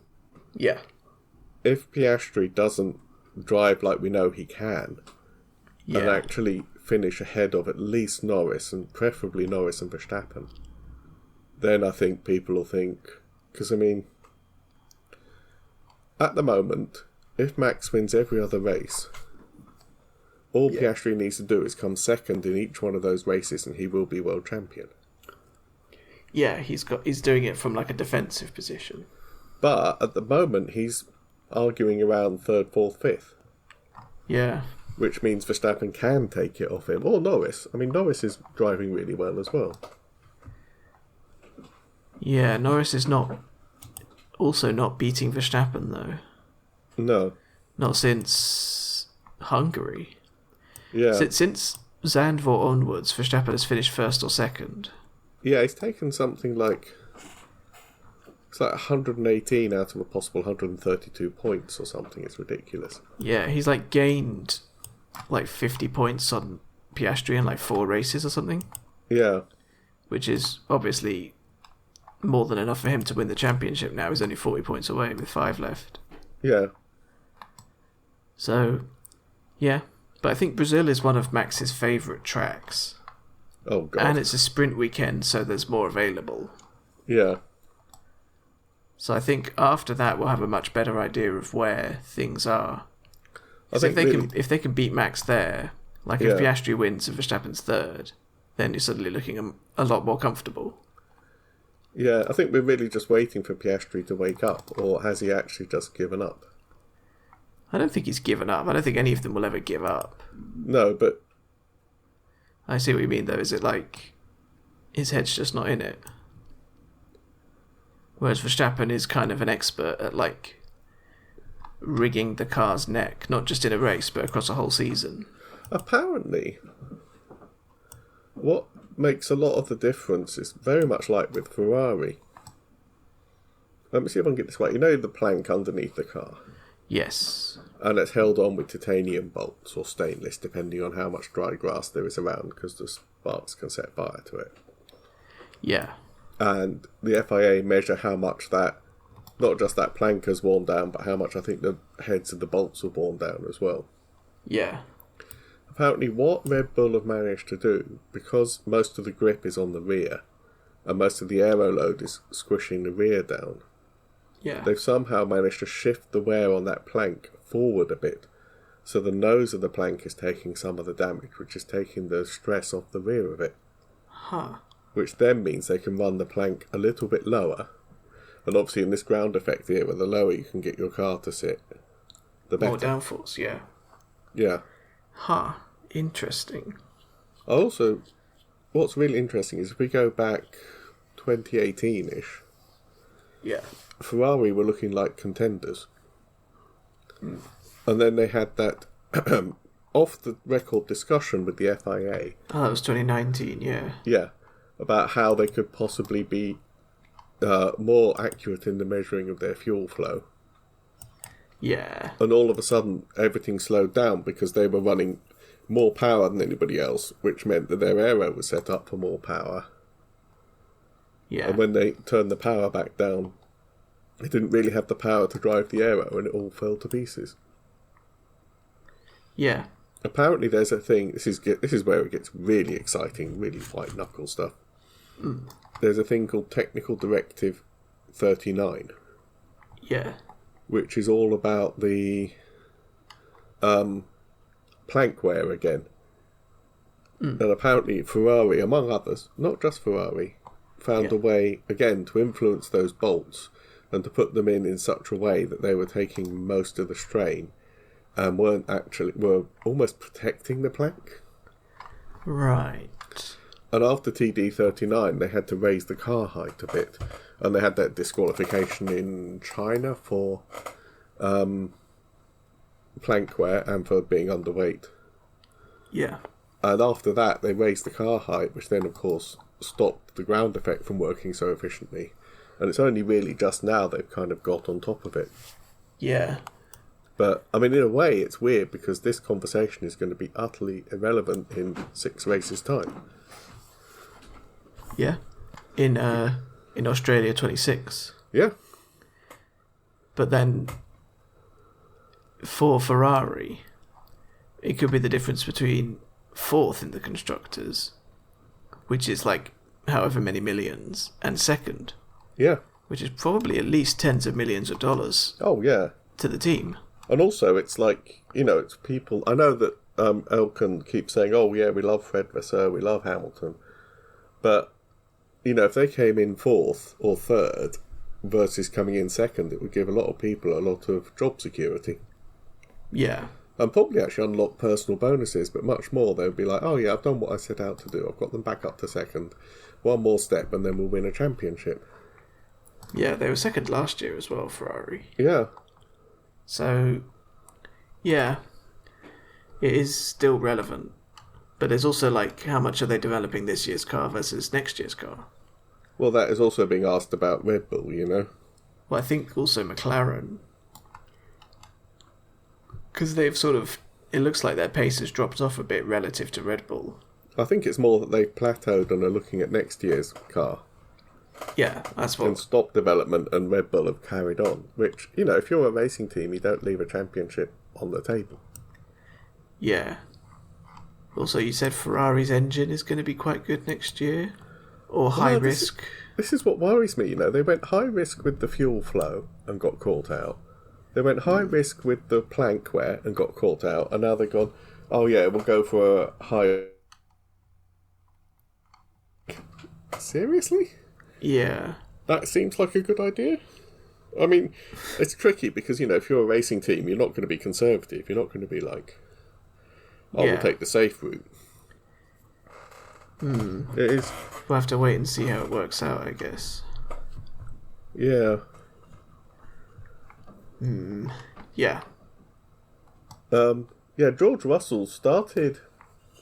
Yeah. If Piastri doesn't drive like we know he can, and actually finish ahead of at least Norris, and preferably Norris and Verstappen, then I think people will think... Because, I mean, at the moment, if Max wins every other race, all Piastri needs to do is come second in each one of those races and he will be world champion. Yeah, he's doing it from like a defensive position. But at the moment, he's arguing around 3rd, 4th, 5th. Yeah. Which means Verstappen can take it off him. Or Norris. I mean, Norris is driving really well as well. Yeah, Norris is not beating Verstappen, though. No. Not since Hungary. Yeah. Since Zandvoort onwards, Verstappen has finished 1st or 2nd. Yeah, he's taken something like... It's like 118 out of a possible 132 points or something. It's ridiculous. Yeah, he's like gained like 50 points on Piastri in like 4 races or something. Yeah. Which is obviously more than enough for him to win the championship now. He's only 40 points away with 5 left. Yeah. So, yeah. But I think Brazil is one of Max's favourite tracks. Oh, God. And it's a sprint weekend, so there's more available. Yeah. So I think after that we'll have a much better idea of where things are. I think if they can beat Max there, like if Piastri wins and Verstappen's 3rd, then you're suddenly looking a lot more comfortable. Yeah, I think we're really just waiting for Piastri to wake up, or has he actually just given up? I don't think he's given up. I don't think any of them will ever give up. No, but... I see what you mean, though. Is it like his head's just not in it? Whereas Verstappen is kind of an expert at, like, rigging the car's neck, not just in a race, but across a whole season. Apparently, what makes a lot of the difference is very much like with Ferrari. Let me see if I can get this right. You know the plank underneath the car? Yes. And it's held on with titanium bolts or stainless, depending on how much dry grass there is around, because the sparks can set fire to it. Yeah. And the FIA measure how much that, not just that plank has worn down, but how much I think the heads of the bolts have worn down as well. Yeah. Apparently what Red Bull have managed to do, because most of the grip is on the rear, and most of the aero load is squishing the rear down, they've somehow managed to shift the wear on that plank forward a bit, so the nose of the plank is taking some of the damage, which is taking the stress off the rear of it. Huh. Which then means they can run the plank a little bit lower, and obviously in this ground effect here, where the lower you can get your car to sit, the better. More downforce, yeah. Yeah. Huh. Interesting. Also, what's really interesting is if we go back 2018-ish, Yeah. Ferrari were looking like contenders. And then they had that off-the-record discussion with the FIA. Oh, that was 2019, yeah. Yeah, about how they could possibly be more accurate in the measuring of their fuel flow. Yeah. And all of a sudden, everything slowed down because they were running more power than anybody else, which meant that their aero was set up for more power. Yeah. And when they turned the power back down, they didn't really have the power to drive the aero, and it all fell to pieces. Yeah. Apparently there's a thing, this is where it gets really exciting, really white knuckle stuff. There's a thing called Technical Directive 39, Yeah. which is all about the plank wear again. And apparently Ferrari, among others, not just Ferrari, found a way, again, to influence those bolts and to put them in such a way that they were taking most of the strain and were almost protecting the plank. Right. And after TD39, they had to raise the car height a bit, and they had that disqualification in China for plank wear and for being underweight. Yeah. And after that, they raised the car height, which then, of course, stopped the ground effect from working so efficiently. And it's only really just now they've kind of got on top of it. Yeah. But, I mean, in a way, it's weird because this conversation is going to be utterly irrelevant in 6 races' time. Yeah. In Australia 26. Yeah. But then, for Ferrari, it could be the difference between 4th in the constructors, which is like however many millions, and 2nd, Yeah. which is probably at least tens of millions of dollars Oh, yeah. to the team. And also, it's like, it's people... I know that Elkan keeps saying, oh, yeah, we love Fred Vasseur, we love Hamilton. But, if they came in 4th or 3rd versus coming in 2nd, it would give a lot of people a lot of job security. Yeah. And probably actually unlock personal bonuses, but much more, they would be like, oh, yeah, I've done what I set out to do. I've got them back up to 2nd. One more step, and then we'll win a championship. Yeah, they were 2nd last year as well, Ferrari. Yeah. So, yeah, it is still relevant. But there's also, like, how much are they developing this year's car versus next year's car? Well, that is also being asked about Red Bull, Well, I think also McLaren. Because they've sort of... It looks like their pace has dropped off a bit relative to Red Bull. I think it's more that they've plateaued and are looking at next year's car. Yeah, that's what... And stopped development, and Red Bull have carried on. Which, if you're a racing team, you don't leave a championship on the table. Yeah. Also, you said Ferrari's engine is going to be quite good next year? Or high risk? This is what worries me, They went high risk with the fuel flow and got caught out. They went high risk with the plank wear and got caught out. And now they've gone, oh yeah, we'll go for a high... Seriously? Yeah. That seems like a good idea. I mean, it's tricky because, if you're a racing team, you're not going to be conservative. You're not going to be like, we'll take the safe route. It is. We'll have to wait and see how it works out, I guess. Yeah. Yeah. Yeah, George Russell started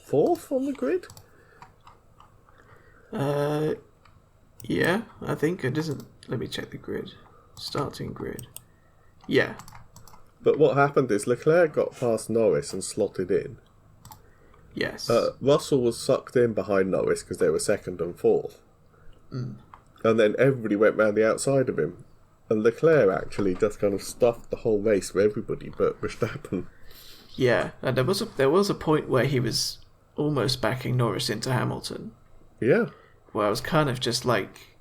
4th on the grid. Yeah, I think it isn't. Let me check the grid. Starting grid. Yeah. But what happened is Leclerc got past Norris and slotted in. Yes. Russell was sucked in behind Norris because they were 2nd and 4th. And then everybody went round the outside of him. And Leclerc actually just kind of stuffed the whole race for everybody but Verstappen. Yeah, and there was a point where he was almost backing Norris into Hamilton. Yeah. Where I was kind of just like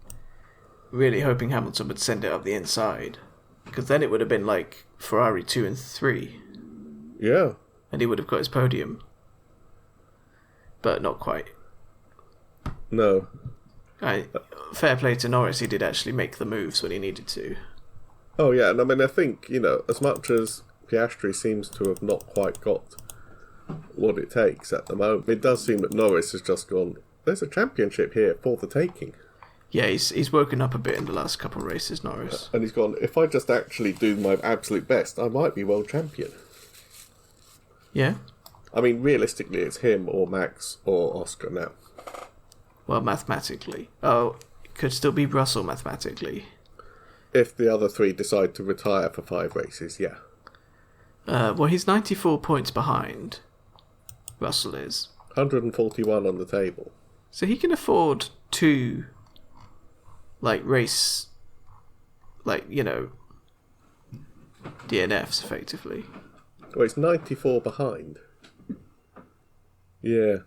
really hoping Hamilton would send it up the inside. Because then it would have been like Ferrari 2 and 3. Yeah. And he would have got his podium. But not quite. No. Fair play to Norris, he did actually make the moves when he needed to. Oh yeah, and I mean I think, as much as Piastri seems to have not quite got what it takes at the moment, it does seem that Norris has just gone, there's a championship here for the taking. Yeah, he's woken up a bit in the last couple of races, Norris. And he's gone, if I just actually do my absolute best, I might be world champion. Yeah? I mean, realistically, it's him or Max or Oscar now. Well, mathematically. Oh, it could still be Russell mathematically. If the other three decide to retire for 5 races, yeah. Well, he's 94 points behind. Russell is. 141 on the table. So he can afford 2, race, DNFs, effectively. Well, it's 94 behind. Yeah.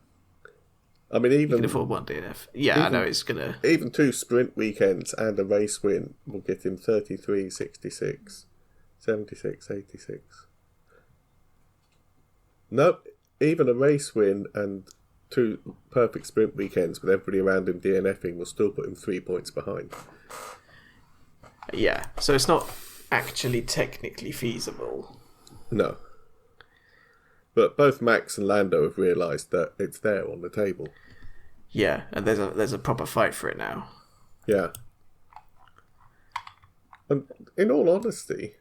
I mean, even... He can afford 1 DNF. Yeah, I know he's going to... Even 2 sprint weekends and a race win will get him 33, 66, 76, 86. Nope. Even a race win and 2 perfect sprint weekends with everybody around him DNFing will still put him 3 points behind. Yeah, so it's not actually technically feasible. No. But both Max and Lando have realised that it's there on the table. Yeah, and there's a proper fight for it now. Yeah. And in all honesty,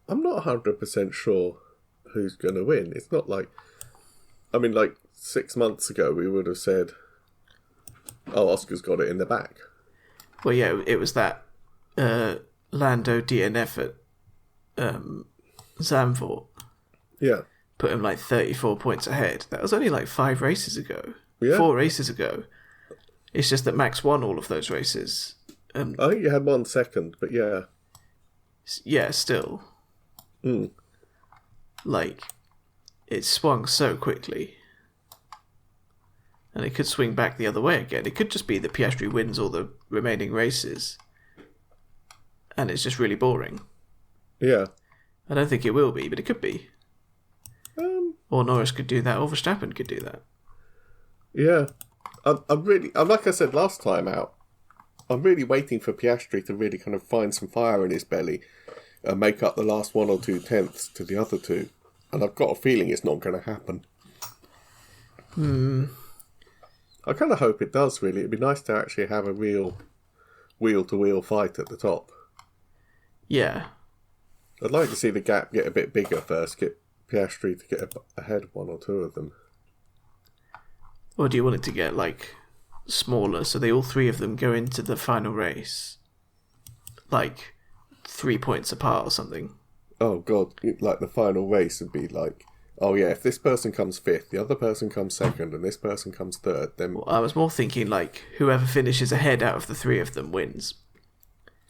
I'm not 100% sure who's going to win. It's not like... I mean, 6 months ago, we would have said, oh, Oscar's got it in the back. Well, yeah, it was that Lando DNF at Zandvoort. Yeah. Put him 34 points ahead. That was only 5 races ago. Yeah. 4 races ago. It's just that Max won all of those races. And I think you had 1 second, but yeah. Yeah, still. Mm. It swung so quickly. And it could swing back the other way again. It could just be that Piastri wins all the remaining races. And it's just really boring. Yeah. I don't think it will be, but it could be. Or Norris could do that, or Verstappen could do that. Yeah. I'm really, like I said last time out, I'm really waiting for Piastri to really kind of find some fire in his belly and make up the last 1 or 2 tenths to the other 2. And I've got a feeling it's not going to happen. I kind of hope it does, really. It'd be nice to actually have a real wheel-to-wheel fight at the top. Yeah. I'd like to see the gap get a bit bigger first, get Piastri to get ahead of 1 or 2 of them. Or do you want it to get, smaller, so they all 3 of them go into the final race? 3 points apart or something? Oh, God. The final race would be oh, yeah, if this person comes 5th, the other person comes 2nd, and this person comes 3rd, then... Well, I was more thinking, whoever finishes ahead out of the 3 of them wins.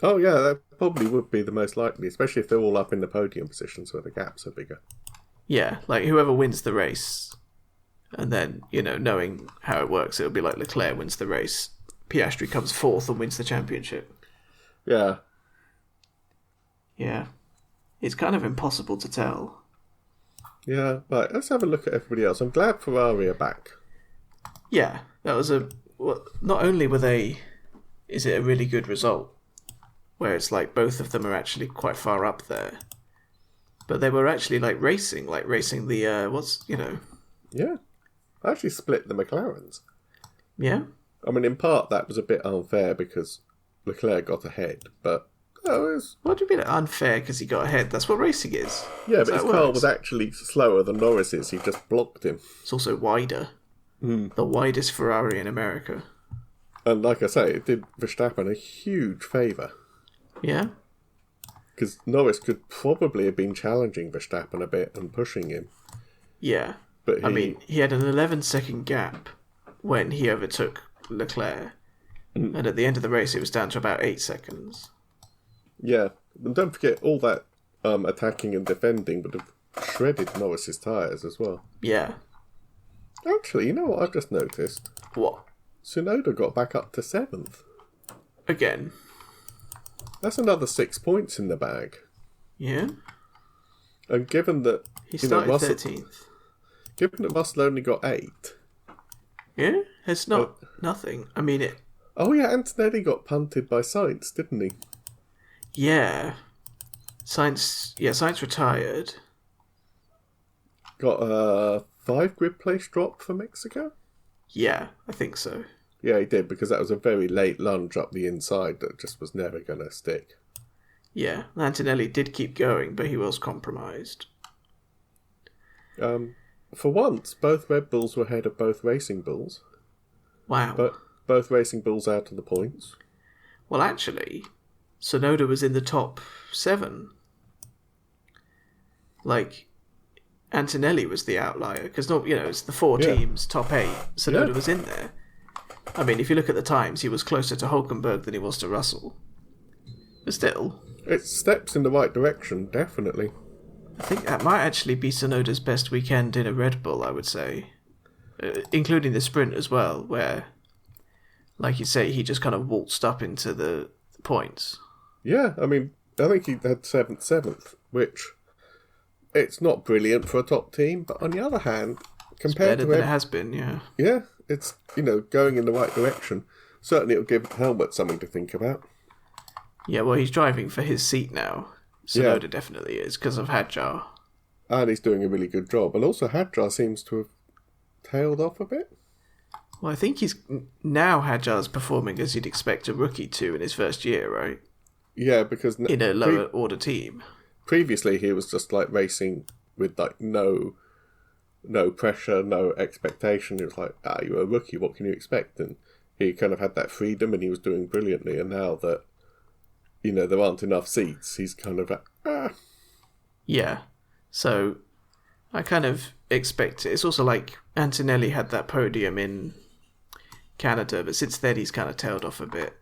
Oh, yeah, that probably would be the most likely, especially if they're all up in the podium positions where the gaps are bigger. Yeah, whoever wins the race, and then, knowing how it works, it'll be Leclerc wins the race, Piastri comes 4th and wins the championship. Yeah. Yeah. It's kind of impossible to tell. Yeah, right, let's have a look at everybody else. I'm glad Ferrari are back. Yeah, that was not only is it a really good result, where it's both of them are actually quite far up there, but they were actually racing the, Yeah, I actually split the McLarens. Yeah? I mean, in part that was a bit unfair because Leclerc got ahead, but... What do you mean unfair because he got ahead? That's what racing is. Yeah, but his car was actually slower than Norris's. He just blocked him. It's also wider. The widest Ferrari in America. And like I say, it did Verstappen a huge favour. Yeah? Because Norris could probably have been challenging Verstappen a bit and pushing him. Yeah. But he had an 11-second gap when he overtook Leclerc. And at the end of the race, it was down to about 8 seconds. Yeah, and don't forget all that attacking and defending would have shredded Norris's tyres as well. Yeah. Actually, you know what I've just noticed? What? Tsunoda got back up to 7th. Again. That's another 6 points in the bag. Yeah. And given that... He started 13th. Given that Russell only got 8... Yeah? It's not nothing. I mean, it... Oh yeah, Antonelli got punted by Sainz, didn't he? Yeah. Sainz retired. Got a 5 grid place drop for Mexico? Yeah, I think so. Yeah, he did, because that was a very late lunge up the inside that just was never going to stick. Yeah, Antonelli did keep going, but he was compromised. For once, both Red Bulls were ahead of both Racing Bulls. Wow. But both Racing Bulls out of the points. Well, actually, Tsunoda was in the top 7. Like, Antonelli was the outlier, because it's the 4 teams, top 8. Tsunoda was in there. I mean, if you look at the times, he was closer to Hulkenberg than he was to Russell. But still... It's steps in the right direction, definitely. I think that might actually be Tsunoda's best weekend in a Red Bull, I would say. Including the sprint as well, where, like you say, he just kind of waltzed up into the points. Yeah, I mean, I think he had 7th, which... It's not brilliant for a top team, but on the other hand, compared to... It's better than it has been, yeah. Yeah, it's, going in the right direction. Certainly it'll give Helmut something to think about. Yeah, well, he's driving for his seat now. Tsunoda definitely is, because of Hadjar. And he's doing a really good job. And also Hadjar seems to have tailed off a bit. Well, I think now Hadjar's performing as you'd expect a rookie to in his first year, right? Yeah, because... In a lower order team. Previously, he was just like racing with like no pressure, no expectation. It was like, you're a rookie, what can you expect? And he kind of had that freedom and he was doing brilliantly. And now that, there aren't enough seats, he's kind of like, Yeah. So I kind of expect it. It's also like Antonelli had that podium in Canada, but since then he's kind of tailed off a bit.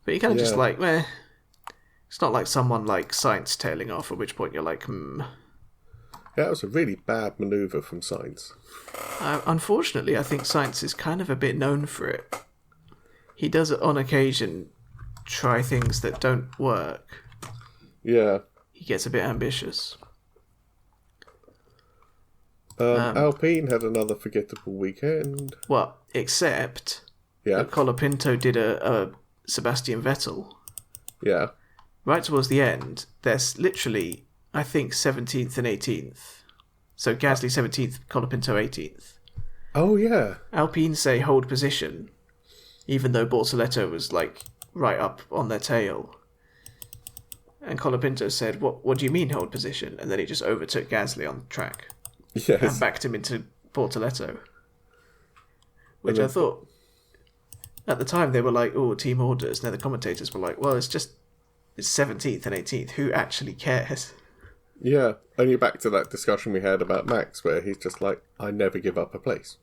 But you kind of just like, it's not like someone like Sainz tailing off, at which point you're like, Yeah, that was a really bad manoeuvre from Sainz. Unfortunately, I think Sainz is kind of a bit known for it. He does, on occasion, try things that don't work. Yeah. He gets a bit ambitious. Alpine had another forgettable weekend. Well, except that Colapinto did a Sebastian Vettel. Yeah. Right towards the end, there's literally, I think, 17th and 18th. So Gasly 17th, Colapinto 18th. Oh, yeah. Alpine say hold position, even though Bortoletto was, like, right up on their tail. And Colapinto said, what do you mean hold position? And then he just overtook Gasly on the track. Yes. And backed him into Bortoletto. Which I thought, at the time they were like, oh, team orders. And then the commentators were like, well, it's 17th and 18th. Who actually cares? Yeah. Only back to that discussion we had about Max, where he's just like, I never give up a place.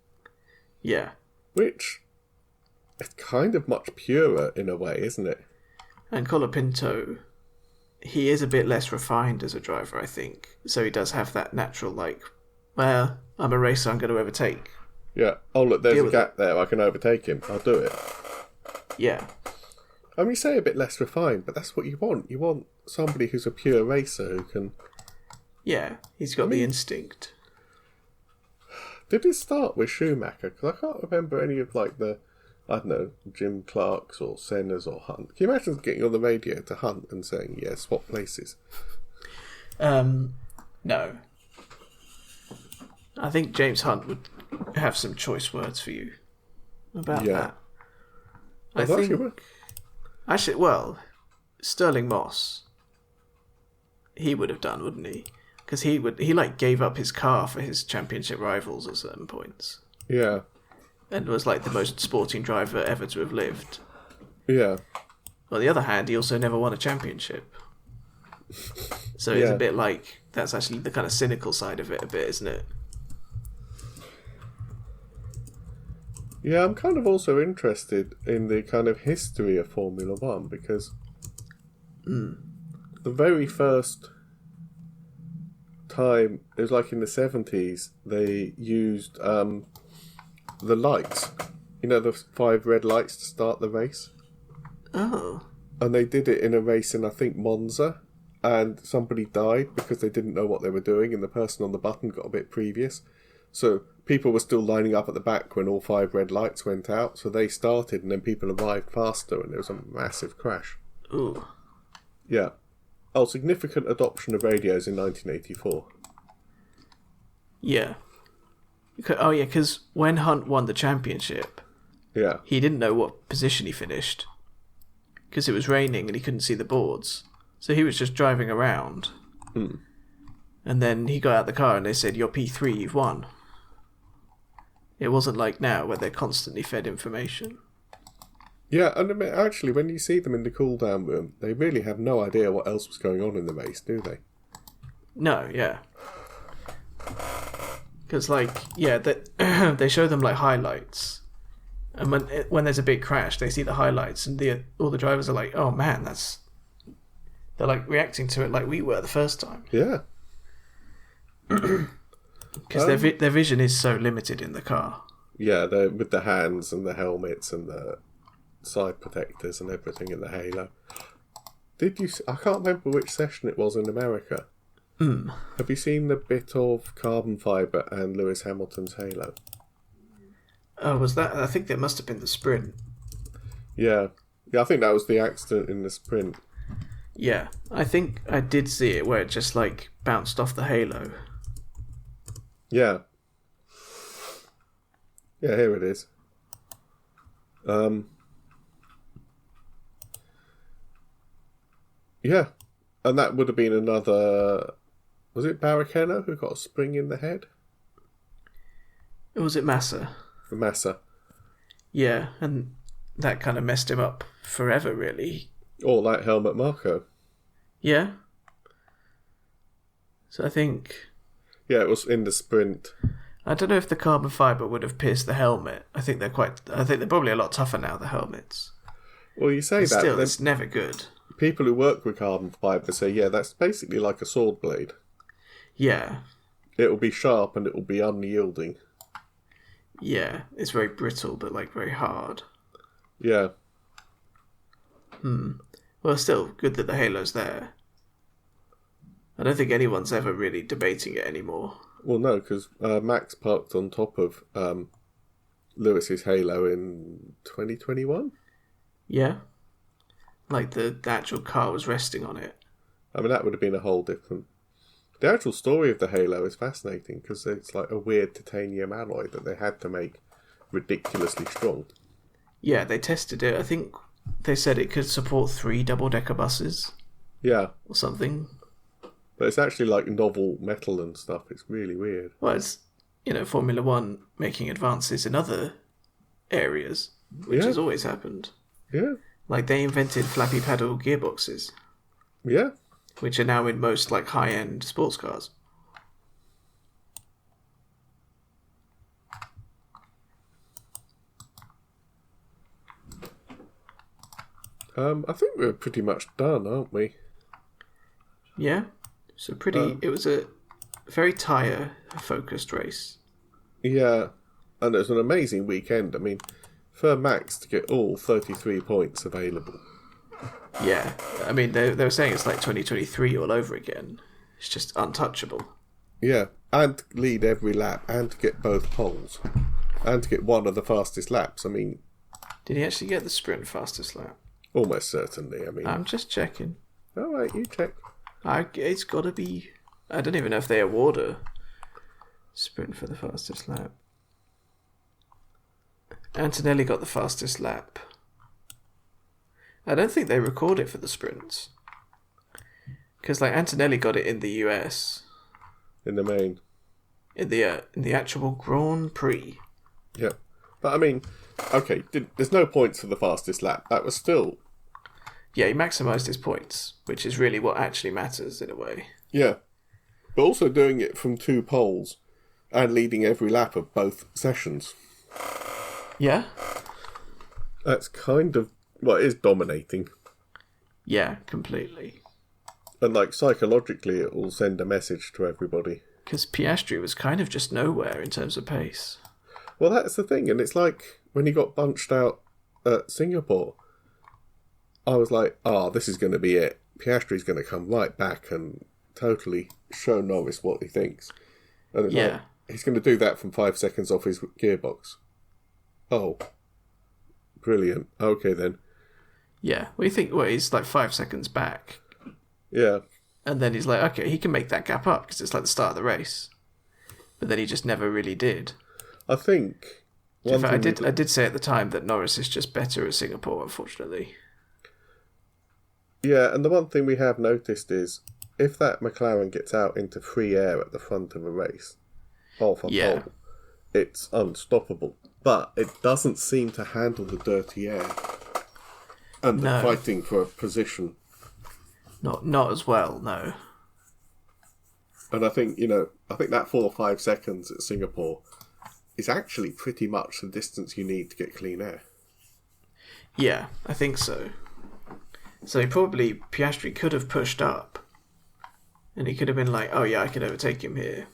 Yeah. Which is kind of much purer in a way, isn't it? And Colapinto, he is a bit less refined as a driver, I think. So he does have that natural, like, well, I'm a racer, I'm going to overtake. Yeah. Oh, look, there's a gap there. I can overtake him. I'll do it. Yeah. I mean, you say a bit less refined, but that's what you want. You want somebody who's a pure racer who can... Yeah, he's got the instinct. Did it start with Schumacher? Because I can't remember any of, like, the, I don't know, Jim Clark's or Senna's or Hunt. Can you imagine getting on the radio to Hunt and saying, yeah, swap places? No. I think James Hunt would have some choice words for you about that. I think... Actually, well, Sterling Moss, he would have done, wouldn't he? Because he gave up his car for his championship rivals at certain points. Yeah. And was like the most sporting driver ever to have lived. Yeah. On the other hand, he also never won a championship. So it's a bit like, that's actually the kind of cynical side of it a bit, isn't it? Yeah, I'm kind of also interested in the kind of history of Formula One, because the very first time, it was like in the 70s, they used the lights. You know, the 5 red lights to start the race? Oh. And they did it in a race in, I think, Monza, and somebody died because they didn't know what they were doing, and the person on the button got a bit previous. So people were still lining up at the back when all 5 red lights went out, so they started, and then people arrived faster, and there was a massive crash. Ooh. Yeah. Oh, significant adoption of radios in 1984. Yeah. Oh, yeah, because when Hunt won the championship, Yeah. He didn't know what position he finished because it was raining and he couldn't see the boards. So he was just driving around. And then he got out the car and they said, "You're P3, you've won." It wasn't like now where they're constantly fed information. Yeah, and I mean, actually, when you see them in the cool-down room, they really have no idea what else was going on in the race, do they? No, yeah. Because, they show them, highlights. And when there's a big crash, they see the highlights, and all the drivers are like, "Oh, man, that's..." They're, reacting to it like we were the first time. Yeah. Because their vision is so limited in the car. Yeah, with the hands and the helmets and the side protectors and everything in the halo. Did you? I can't remember which session it was in America. Have you seen the bit of carbon fibre and Lewis Hamilton's halo? Oh, was that? I think that must have been the sprint. Yeah, I think that was the accident in the sprint. Yeah, I think I did see it where it just bounced off the halo. Yeah. Yeah, here it is. Yeah, and that would have been another... Was it Barrichello who got a spring in the head? Or was it Massa? Massa. Yeah, and that kind of messed him up forever, really. Or like Helmut Marko. Yeah. So I think... Yeah, it was in the sprint. I don't know if the carbon fibre would have pierced the helmet. I think they're probably a lot tougher now, the helmets. Well, you say but that. Still, it's never good. People who work with carbon fibre say, yeah, that's basically like a sword blade. Yeah. It will be sharp and it will be unyielding. Yeah, it's very brittle, but very hard. Yeah. Well, still, good that the halo's there. I don't think anyone's ever really debating it anymore. Well, no, because Max parked on top of Lewis's halo in 2021. Yeah. The actual car was resting on it. I mean, that would have been a whole different... The actual story of the halo is fascinating because it's a weird titanium alloy that they had to make ridiculously strong. Yeah, they tested it. I think they said it could support 3 double-decker buses. Yeah. Or something. But it's actually novel metal and stuff. It's really weird. Well, it's, Formula One making advances in other areas, which has always happened. Yeah. They invented flappy paddle gearboxes. Yeah. Which are now in most, high-end sports cars. I think we're pretty much done, aren't we? Yeah. So it was a very tyre-focused race. Yeah. And it was an amazing weekend. I mean, for Max to get all 33 points available. Yeah. I mean, they were saying it's 2023 all over again. It's just untouchable. Yeah. And lead every lap and to get both poles. And to get one of the fastest laps. I mean... Did he actually get the sprint fastest lap? Almost certainly. I mean... I'm just checking. All right, you check. It's got to be... I don't even know if they award a sprint for the fastest lap. Antonelli got the fastest lap. I don't think they record it for the sprints. Because Antonelli got it in the US. In the main. In the actual Grand Prix. Yeah. But I mean, okay, there's no points for the fastest lap. That was still... Yeah, he maximised his points, which is really what actually matters in a way. Yeah. But also doing it from 2 poles and leading every lap of both sessions. Yeah? That's kind of... Well, it is dominating. Yeah, completely. And psychologically it will send a message to everybody. Because Piastri was kind of just nowhere in terms of pace. Well, that's the thing, and it's when he got bunched out at Singapore, I was like, this is going to be it. Piastri's going to come right back and totally show Norris what he thinks. And it's he's going to do that from 5 seconds off his gearbox. Oh. Brilliant. Okay, then. Yeah, well, you think, he's 5 seconds back. Yeah. And then he's okay, he can make that gap up because it's the start of the race. But then he just never really did. I think one I thing did say at the time that Norris is just better at Singapore, unfortunately. Yeah, and the one thing we have noticed is if that McLaren gets out into free air at the front of a race, off a pole, it's unstoppable. But it doesn't seem to handle the dirty air and the fighting for a position. Not as well, no. And I think that 4 or 5 seconds at Singapore is actually pretty much the distance you need to get clean air. Yeah, I think so. So Piastri could have pushed up, and he could have been like, oh yeah, I could overtake him here.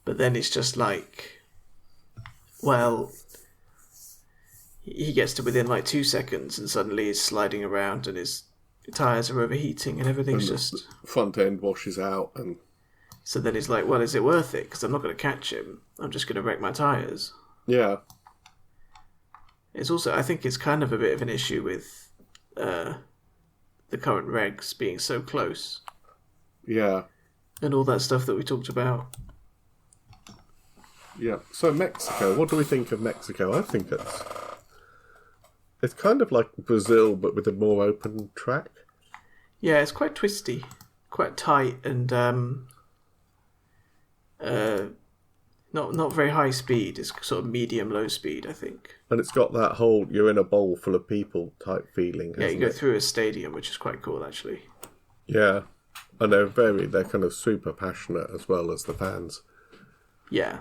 But then it's just like, well, he gets to within like 2 seconds and suddenly he's sliding around and his tyres are overheating and everything's and just... front end washes out and... So then he's like, well, is it worth it? Because I'm not going to catch him. I'm just going to wreck my tyres. Yeah. It's also, I think it's kind of a bit of an issue with the current regs being so close. Yeah. And all that stuff that we talked about. Yeah. So Mexico, what do we think of Mexico? I think it's kind of like Brazil, but with a more open track. Yeah, it's quite twisty, quite tight, and not very high speed. It's sort of medium-low speed, I think. And it's got that whole you're in a bowl full of people type feeling. Yeah, you go through a stadium, which is quite cool, actually. Yeah, and they're kind of super passionate as well as the fans. Yeah,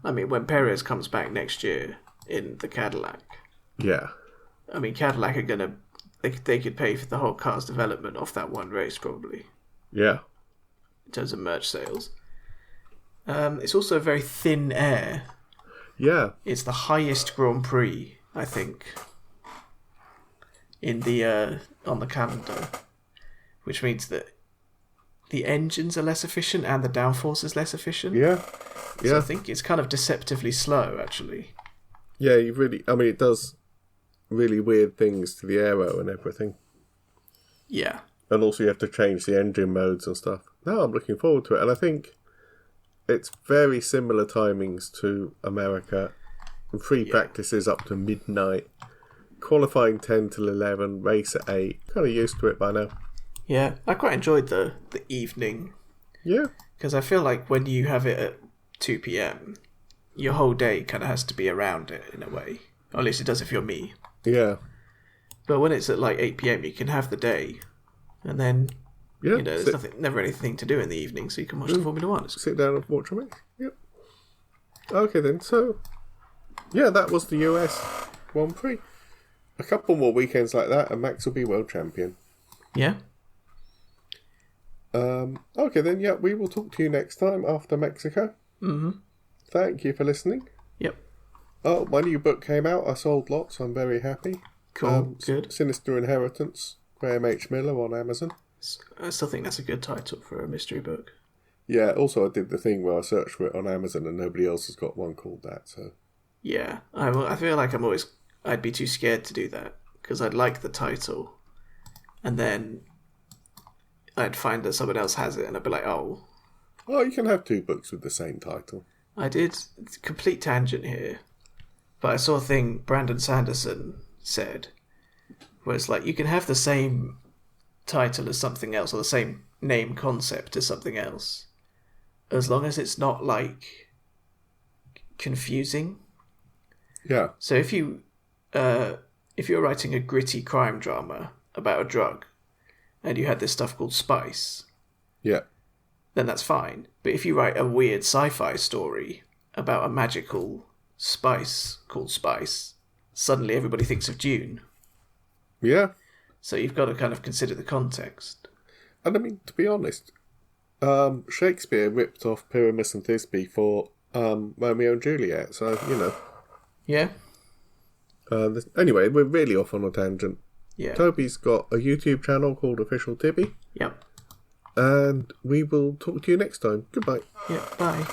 I mean, when Perez comes back next year in the Cadillac. Yeah. I mean, Cadillac are gonna they could pay for the whole car's development off that one race, probably. Yeah. In terms of merch sales. It's also very thin air. Yeah. It's the highest Grand Prix, I think, in the on the calendar, which means that the engines are less efficient and the downforce is less efficient. Yeah. Yeah. So I think it's kind of deceptively slow, actually. Yeah, it does really weird things to the aero and everything. Yeah. And also you have to change the engine modes and stuff. No, I'm looking forward to it. And I think it's very similar timings to America. And free practices up to midnight. Qualifying 10 till 11, race at 8. Kind of used to it by now. Yeah, I quite enjoyed the evening. Yeah. Because I feel like when you have it at 2 p.m, your whole day kind of has to be around it in a way. Or at least it does if you're me. Yeah. But when it's at like 8 p.m, you can have the day. And then, there's never anything to do in the evening, so you can watch the Formula 1. Sit down and watch a race. Yep. Okay then, so... Yeah, that was the US Grand Prix. A couple more weekends like that, and Max will be world champion. Yeah. Okay then, yeah, we will talk to you next time after Mexico. Mm-hmm. Thank you for listening. Yep. Oh, my new book came out. I sold lots. I'm very happy. Cool. Good. Sinister Inheritance, Graham H. Miller on Amazon. I still think that's a good title for a mystery book. Yeah, also I did the thing where I searched for it on Amazon and nobody else has got one called that, so... Yeah, I feel like I'd be too scared to do that, because I'd like the title, and then I'd find that someone else has it, and I'd be like, oh... Well, you can have 2 books with the same title. I did. Complete tangent here. But I saw a thing Brandon Sanderson said, where it's like, you can have the same title as something else, or the same name concept as something else, as long as it's not, like, confusing. Yeah. So if you're writing a gritty crime drama about a drug, and you had this stuff called Spice... Yeah. Then that's fine. But if you write a weird sci-fi story about a magical spice called Spice, suddenly everybody thinks of Dune. Yeah. So you've got to kind of consider the context. And I mean, to be honest, Shakespeare ripped off Pyramus and Thisbe for Romeo and Juliet, so, Yeah. Anyway, we're really off on a tangent. Yeah. Toby's got a YouTube channel called Official Tibby. Yep. And we will talk to you next time. Goodbye. Yep, bye.